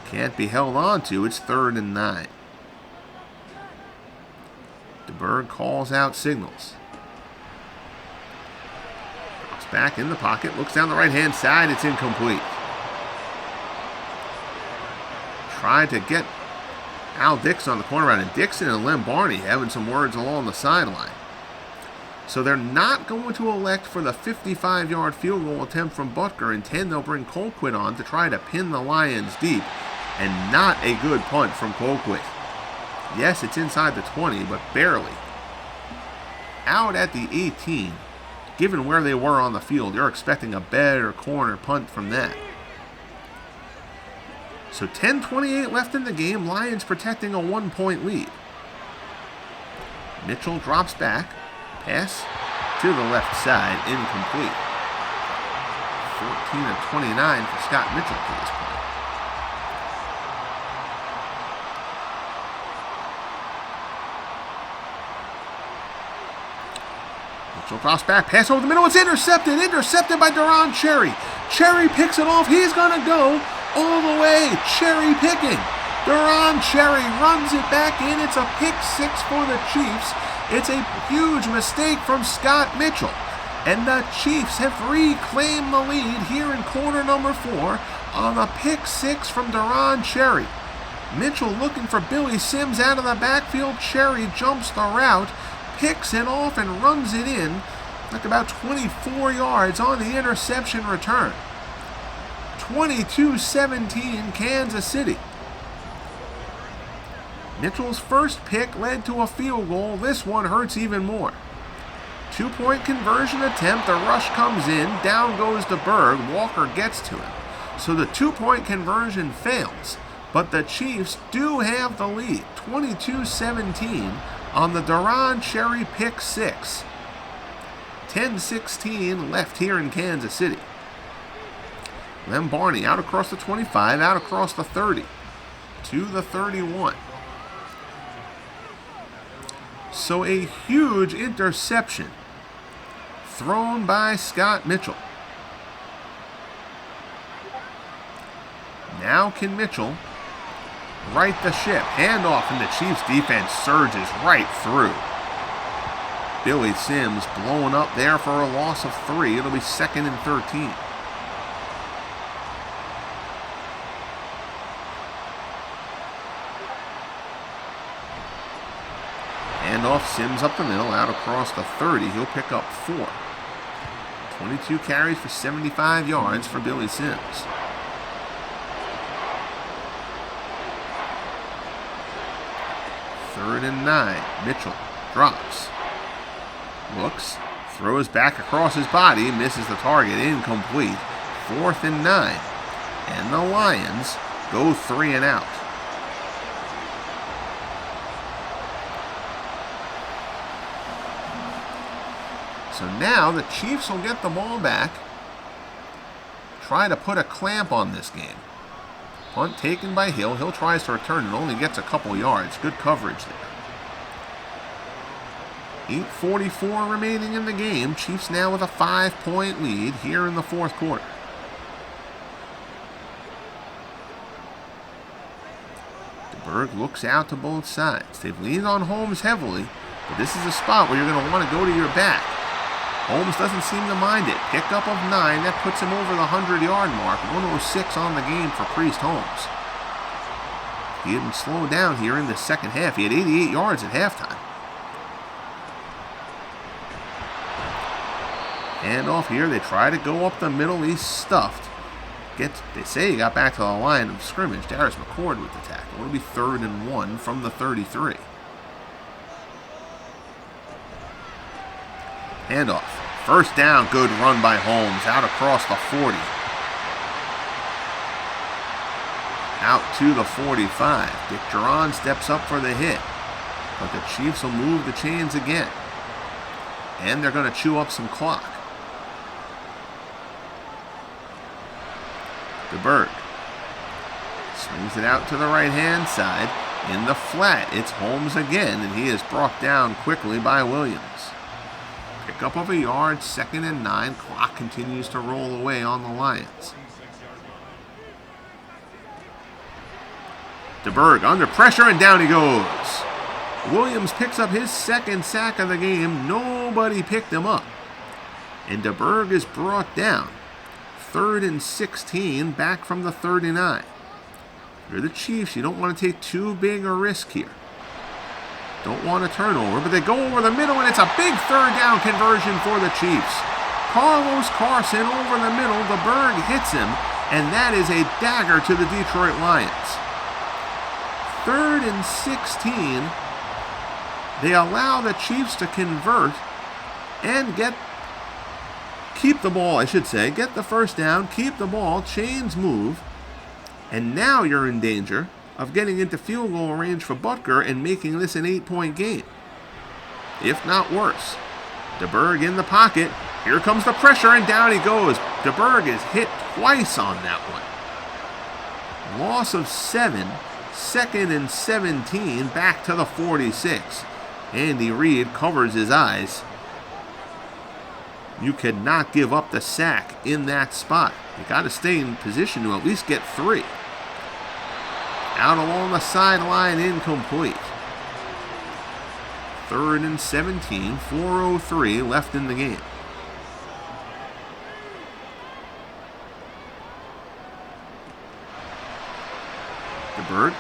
Can't be held on to. It's 3rd and 9. DeBerg calls out signals. Drops back in the pocket, looks down the right-hand side, it's incomplete. Tried to get Al Dixon on the corner route, and Dixon and Lem Barney having some words along the sideline. So they're not going to elect for the 55-yard field goal attempt from Butker. Instead, they'll bring Colquitt on to try to pin the Lions deep, and not a good punt from Colquitt. Yes, it's inside the 20, but barely. Out at the 18, given where they were on the field, you're expecting a better corner punt from that. So 10:28 left in the game, Lions protecting a 1-point lead. Mitchell drops back, pass to the left side, incomplete. 14 of 29 for Scott Mitchell to this point. Mitchell drops back, pass over the middle, it's intercepted by Deron Cherry. Cherry picks it off, he's going to go all the way, cherry picking. Deron Cherry runs it back in. It's a pick six for the Chiefs. It's a huge mistake from Scott Mitchell. And the Chiefs have reclaimed the lead here in quarter number 4 on a pick six from Deron Cherry. Mitchell looking for Billy Sims out of the backfield. Cherry jumps the route, picks it off, and runs it in like about 24 yards on the interception return. 22-17 Kansas City. Mitchell's first pick led to a field goal. This one hurts even more. 2-point conversion attempt. The rush comes in. Down goes DeBerg. Walker gets to him. So the 2-point conversion fails. But the Chiefs do have the lead. 22-17 on the Deron Cherry pick six. 10-16 left here in Kansas City. Then Barney out across the 25, out across the 30, to the 31. So a huge interception thrown by Scott Mitchell. Now can Mitchell right the ship? Handoff, and the Chiefs defense surges right through. Billy Sims blowing up there for a loss of 3. It'll be 2nd and 13. Handoff, Sims up the middle, out across the 30. He'll pick up 4. 22 carries for 75 yards for Billy Sims. Third and 9. Mitchell drops. Looks, throws back across his body, misses the target, incomplete. 4th and 9. And the Lions go 3 and out. So now the Chiefs will get the ball back, try to put a clamp on this game. Punt taken by Hill. Hill tries to return and only gets a couple yards. Good coverage there. 8:44 remaining in the game. Chiefs now with a 5-point lead here in the 4th quarter. DeBerg looks out to both sides. They've leaned on Holmes heavily, but this is a spot where you're going to want to go to your back. Holmes doesn't seem to mind it. Pickup of 9. That puts him over the 100-yard mark. 106 on the game for Priest Holmes. He didn't slow down here in the second half. He had 88 yards at halftime. Handoff here. They try to go up the middle. He's stuffed. They say he got back to the line of scrimmage. Darius McCord with the tackle. It'll be 3rd and 1 from the 33. Handoff. First down, good run by Holmes. Out across the 40. Out to the 45. Dick Duran steps up for the hit. But the Chiefs will move the chains again. And they're going to chew up some clock. DeBerg swings it out to the right-hand side. In the flat, it's Holmes again, and he is brought down quickly by Williams. Pickup of a yard, 2nd and 9. Clock continues to roll away on the Lions. DeBerg under pressure, and down he goes. Williams picks up his second sack of the game. Nobody picked him up. And DeBerg is brought down. 3rd and 16, back from the 39. If you're the Chiefs, you don't want to take too big a risk here. Don't want a turnover, but they go over the middle, and it's a big 3rd down conversion for the Chiefs. Carlos Carson over the middle. DeBerg hits him, and that is a dagger to the Detroit Lions. 3rd and 16. They allow the Chiefs to convert and keep the ball, I should say. Get the first down, keep the ball, chains move. And now you're in danger of getting into field goal range for Butker and making this an 8-point game. If not worse. DeBerg in the pocket. Here comes the pressure, and down he goes. DeBerg is hit twice on that one. Loss of 7. 2nd and 17, back to the 46. Andy Reid covers his eyes. You could not give up the sack in that spot. You got to stay in position to at least get 3. Out along the sideline, incomplete. 3rd and 17, 4:03 left in the game. DeBerg,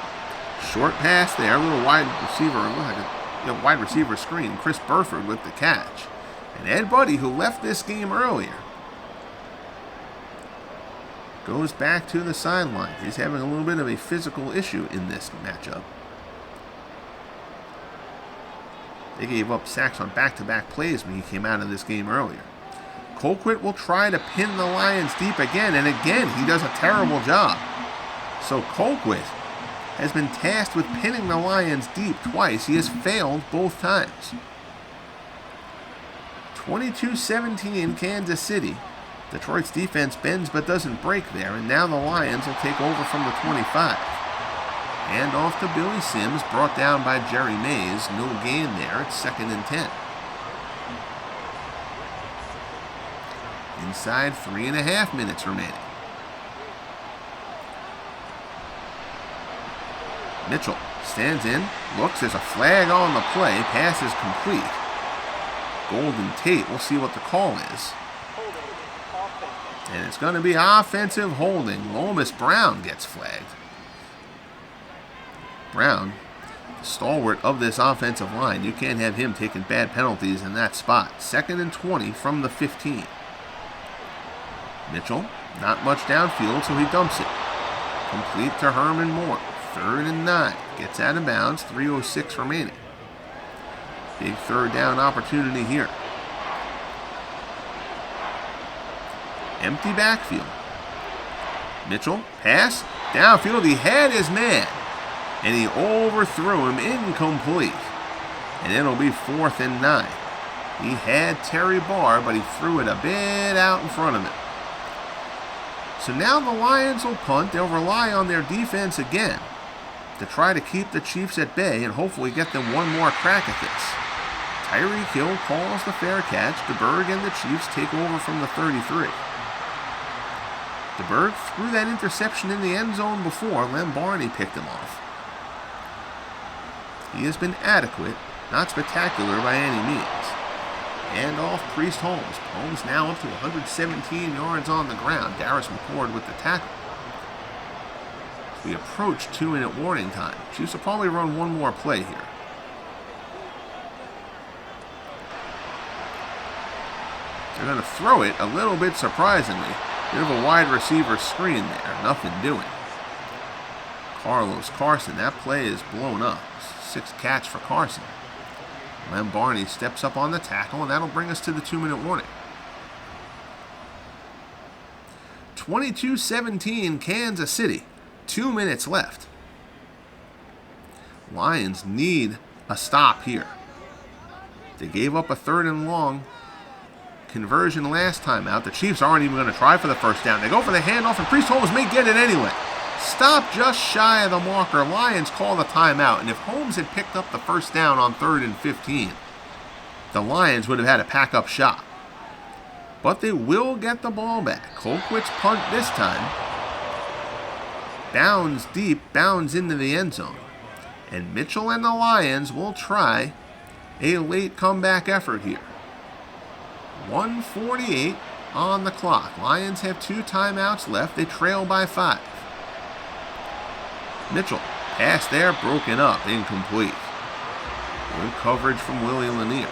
short pass there, a little wide receiver screen. Chris Burford with the catch. And Ed Buddy, who left this game earlier, goes back to the sideline. He's having a little bit of a physical issue in this matchup. They gave up sacks on back-to-back plays when he came out of this game earlier. Colquitt will try to pin the Lions deep again, and again he does a terrible job. So Colquitt has been tasked with pinning the Lions deep twice. He has failed both times. 22-17 Kansas City. Detroit's defense bends but doesn't break there, and now the Lions will take over from the 25. Hand off to Billy Sims, brought down by Jerry Mays. No gain there. It's 2nd and 10. Inside 3.5 minutes remaining. Mitchell stands in, looks, there's a flag on the play, pass is complete. Golden Tate, we'll see what the call is. And it's going to be offensive holding. Lomas Brown gets flagged. Brown, the stalwart of this offensive line, you can't have him taking bad penalties in that spot. 2nd and 20 from the 15. Mitchell, not much downfield, so he dumps it. Complete to Herman Moore. 3rd and 9. Gets out of bounds. 3:06 remaining. Big 3rd down opportunity here. Empty backfield. Mitchell, pass, downfield. He had his man, and he overthrew him, incomplete. And it'll be 4th and 9. He had Terry Barr, but he threw it a bit out in front of him. So now the Lions will punt. They'll rely on their defense again to try to keep the Chiefs at bay and hopefully get them one more crack at this. Tyreek Hill calls the fair catch. DeBerg and the Chiefs take over from the 33. DeBerg threw that interception in the end zone before. Barney picked him off. He has been adequate, not spectacular by any means. And off Priest Holmes. Holmes now up to 117 yards on the ground. Darius McCord with the tackle. We approach 2-minute warning time. Chiefs will probably run one more play here. They're going to throw it a little bit surprisingly. Bit of a wide receiver screen there. Nothing doing. Carlos Carson. That play is blown up. 6th catch for Carson. Barney steps up on the tackle, and that'll bring us to the 2-minute warning. 22-17 Kansas City. 2 minutes left. Lions need a stop here. They gave up a 3rd and long conversion last time out. The Chiefs aren't even going to try for the first down. They go for the handoff, and Priest Holmes may get it anyway. Stop just shy of the marker. Lions call the timeout, and if Holmes had picked up the first down on 3rd and 15, the Lions would have had to pack up shop. But they will get the ball back. Colquitt's punt this time. Bounds deep, bounds into the end zone. And Mitchell and the Lions will try a late comeback effort here. 1:48 on the clock. Lions have 2 timeouts left. They trail by 5. Mitchell, pass there, broken up, incomplete. Good coverage from Willie Lanier.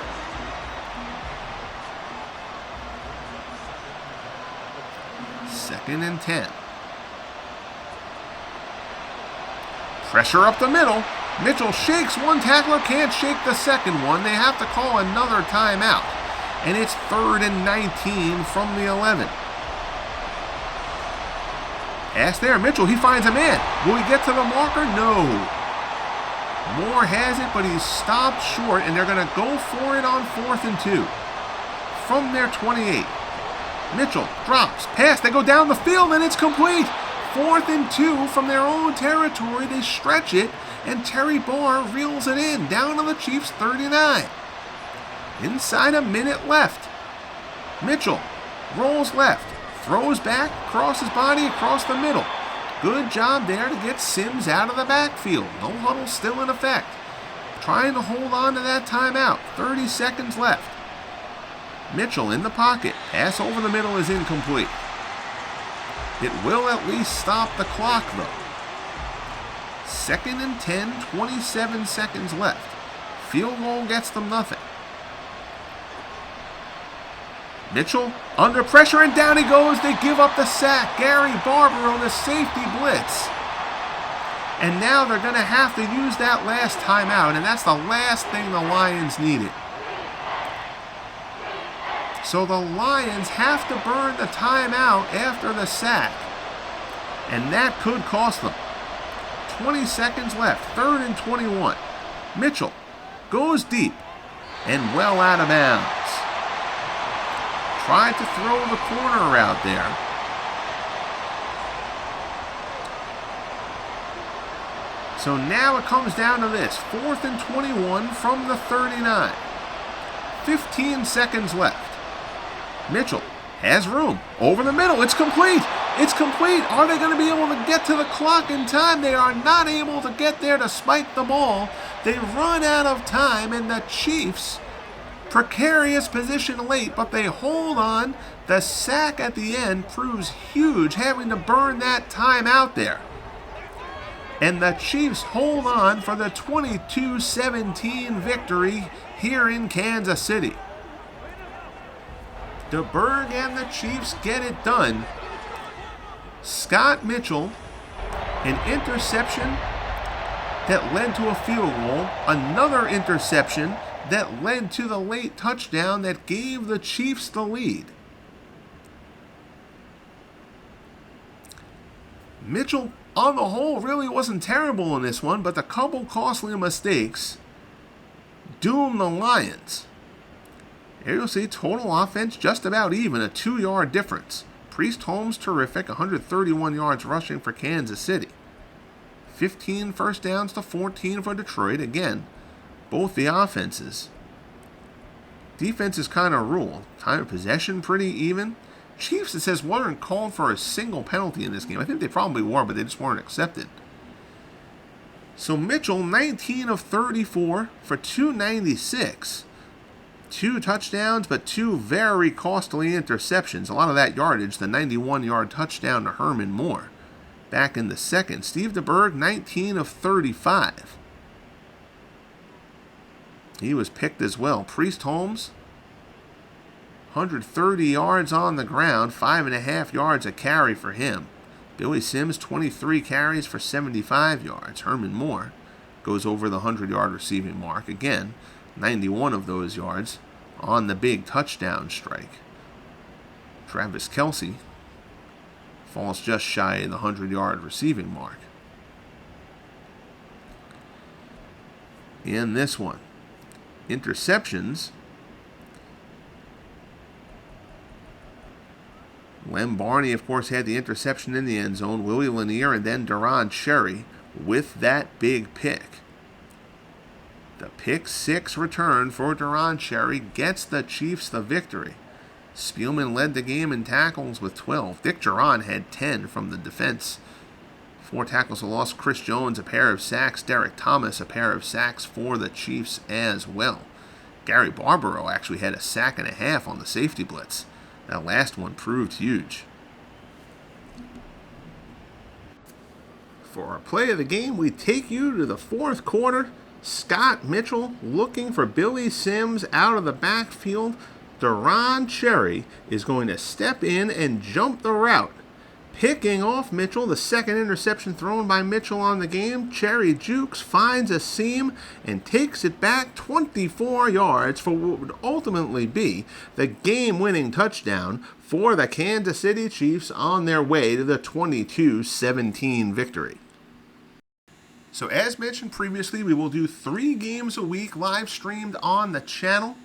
Second and 10. Pressure up the middle. Mitchell shakes one tackler, can't shake the second one. They have to call another timeout. And it's 3rd and 19 from the 11. Pass there, Mitchell, he finds a man. Will he get to the marker? No. Moore has it, but he's stopped short, and they're going to go for it on 4th and 2. From their 28. Mitchell drops, pass, they go down the field, and it's complete. 4th and 2 from their own territory. They stretch it, and Terry Barr reels it in, down to the Chiefs' 39. Inside a minute left. Mitchell rolls left, throws back, crosses body across the middle. Good job there to get Sims out of the backfield. No huddle still in effect. Trying to hold on to that timeout. 30 seconds left. Mitchell in the pocket. Pass over the middle is incomplete. It will at least stop the clock, though. 2nd and 10, 27 seconds left. Field goal gets them nothing. Mitchell under pressure, and down he goes. They give up the sack. Gary Barber on the safety blitz. And now they're going to have to use that last timeout, and that's the last thing the Lions needed. So the Lions have to burn the timeout after the sack, and that could cost them. 20 seconds left, 3rd and 21. Mitchell goes deep and well out of bounds. Tried to throw the corner route there. So now it comes down to this. 4th and 21 from the 39. 15 seconds left. Mitchell has room. Over the middle. It's complete. It's complete. Are they going to be able to get to the clock in time? They are not able to get there to spike the ball. They run out of time, and the Chiefs, precarious position late, but they hold on. The sack at the end proves huge, having to burn that time out there. And the Chiefs hold on for the 22-17 victory here in Kansas City. DeBerg and the Chiefs get it done. Scott Mitchell, an interception that led to a field goal, another interception that led to the late touchdown that gave the Chiefs the lead. Mitchell, on the whole, really wasn't terrible in this one, but the couple costly mistakes doomed the Lions. Here you'll see total offense just about even, a 2-yard difference. Priest Holmes, terrific, 131 yards rushing for Kansas City. 15 first downs to 14 for Detroit. Again, both the offenses. Defense is kind of ruled. Time of possession pretty even. Chiefs, it says, weren't called for a single penalty in this game. I think they probably were, but they just weren't accepted. So Mitchell, 19 of 34 for 296. 2 touchdowns, but 2 very costly interceptions. A lot of that yardage, the 91-yard touchdown to Herman Moore back in the second. Steve DeBerg, 19 of 35. He was picked as well. Priest Holmes, 130 yards on the ground, 5.5 yards a carry for him. Billy Sims, 23 carries for 75 yards. Herman Moore goes over the 100-yard receiving mark. Again, 91 of those yards on the big touchdown strike. Travis Kelce falls just shy of the 100-yard receiving mark. In this one, interceptions. Barney, of course, had the interception in the end zone. Willie Lanier and then Deron Cherry with that big pick. The pick 6 return for Deron Cherry gets the Chiefs the victory. Spielman led the game in tackles with 12. Dick Duran had 10 from the defense 4 tackles for loss. Chris Jones, a pair of sacks. Derrick Thomas, a pair of sacks for the Chiefs as well. Gary Barbaro actually had a sack and a half on the safety blitz. That last one proved huge. For our play of the game, we take you to the fourth quarter. Scott Mitchell looking for Billy Sims out of the backfield. Deron Cherry is going to step in and jump the route. Picking off Mitchell, the second interception thrown by Mitchell on the game. Cherry jukes, finds a seam, and takes it back 24 yards for what would ultimately be the game-winning touchdown for the Kansas City Chiefs on their way to the 22-17 victory. So as mentioned previously, we will do 3 games a week live streamed on the channel.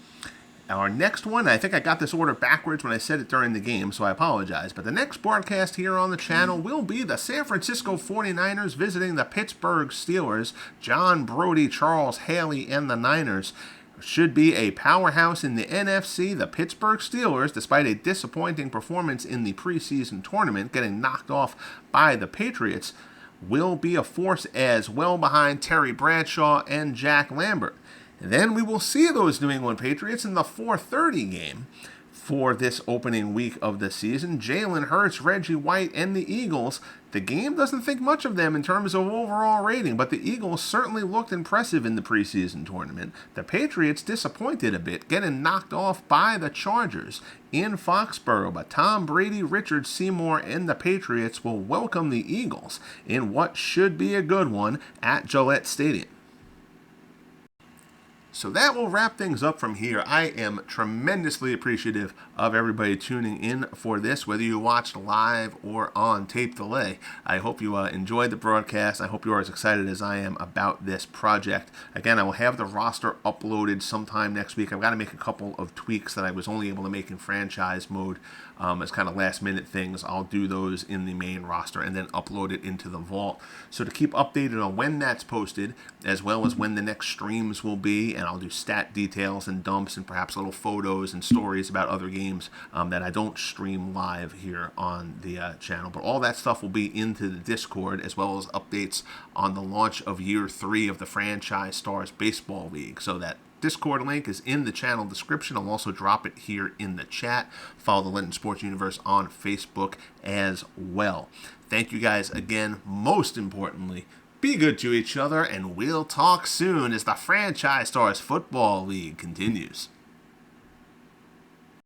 Our next one, I think I got this order backwards when I said it during the game, so I apologize. But the next broadcast here on the channel will be the San Francisco 49ers visiting the Pittsburgh Steelers. John Brody, Charles Haley, and the Niners. Should be a powerhouse in the NFC. The Pittsburgh Steelers, despite a disappointing performance in the preseason tournament, getting knocked off by the Patriots, will be a force as well behind Terry Bradshaw and Jack Lambert. And then we will see those New England Patriots in the 4:30 game for this opening week of the season. Jalen Hurts, Reggie White, and the Eagles. The game doesn't think much of them in terms of overall rating, but the Eagles certainly looked impressive in the preseason tournament. The Patriots disappointed a bit, getting knocked off by the Chargers in Foxborough. But Tom Brady, Richard Seymour, and the Patriots will welcome the Eagles in what should be a good one at Gillette Stadium. So that will wrap things up from here. I am tremendously appreciative of everybody tuning in for this, whether you watched live or on tape delay. I hope you enjoyed the broadcast. I hope you are as excited as I am about this project. Again, I will have the roster uploaded sometime next week. I've got to make a couple of tweaks that I was only able to make in franchise mode as kind of last minute things. I'll do those in the main roster and then upload it into the vault. So to keep updated on when that's posted, as well as when the next streams will be, and I'll do stat details and dumps and perhaps little photos and stories about other games that I don't stream live here on the channel. But all that stuff will be into the Discord, as well as updates on the launch of year 3 of the Franchise Stars Baseball League. So that Discord link is in the channel description. I'll also drop it here in the chat. Follow the Legend Sports Universe on Facebook as well. Thank you guys again. Most importantly, be good to each other, and we'll talk soon as the Franchise Stars Football League continues.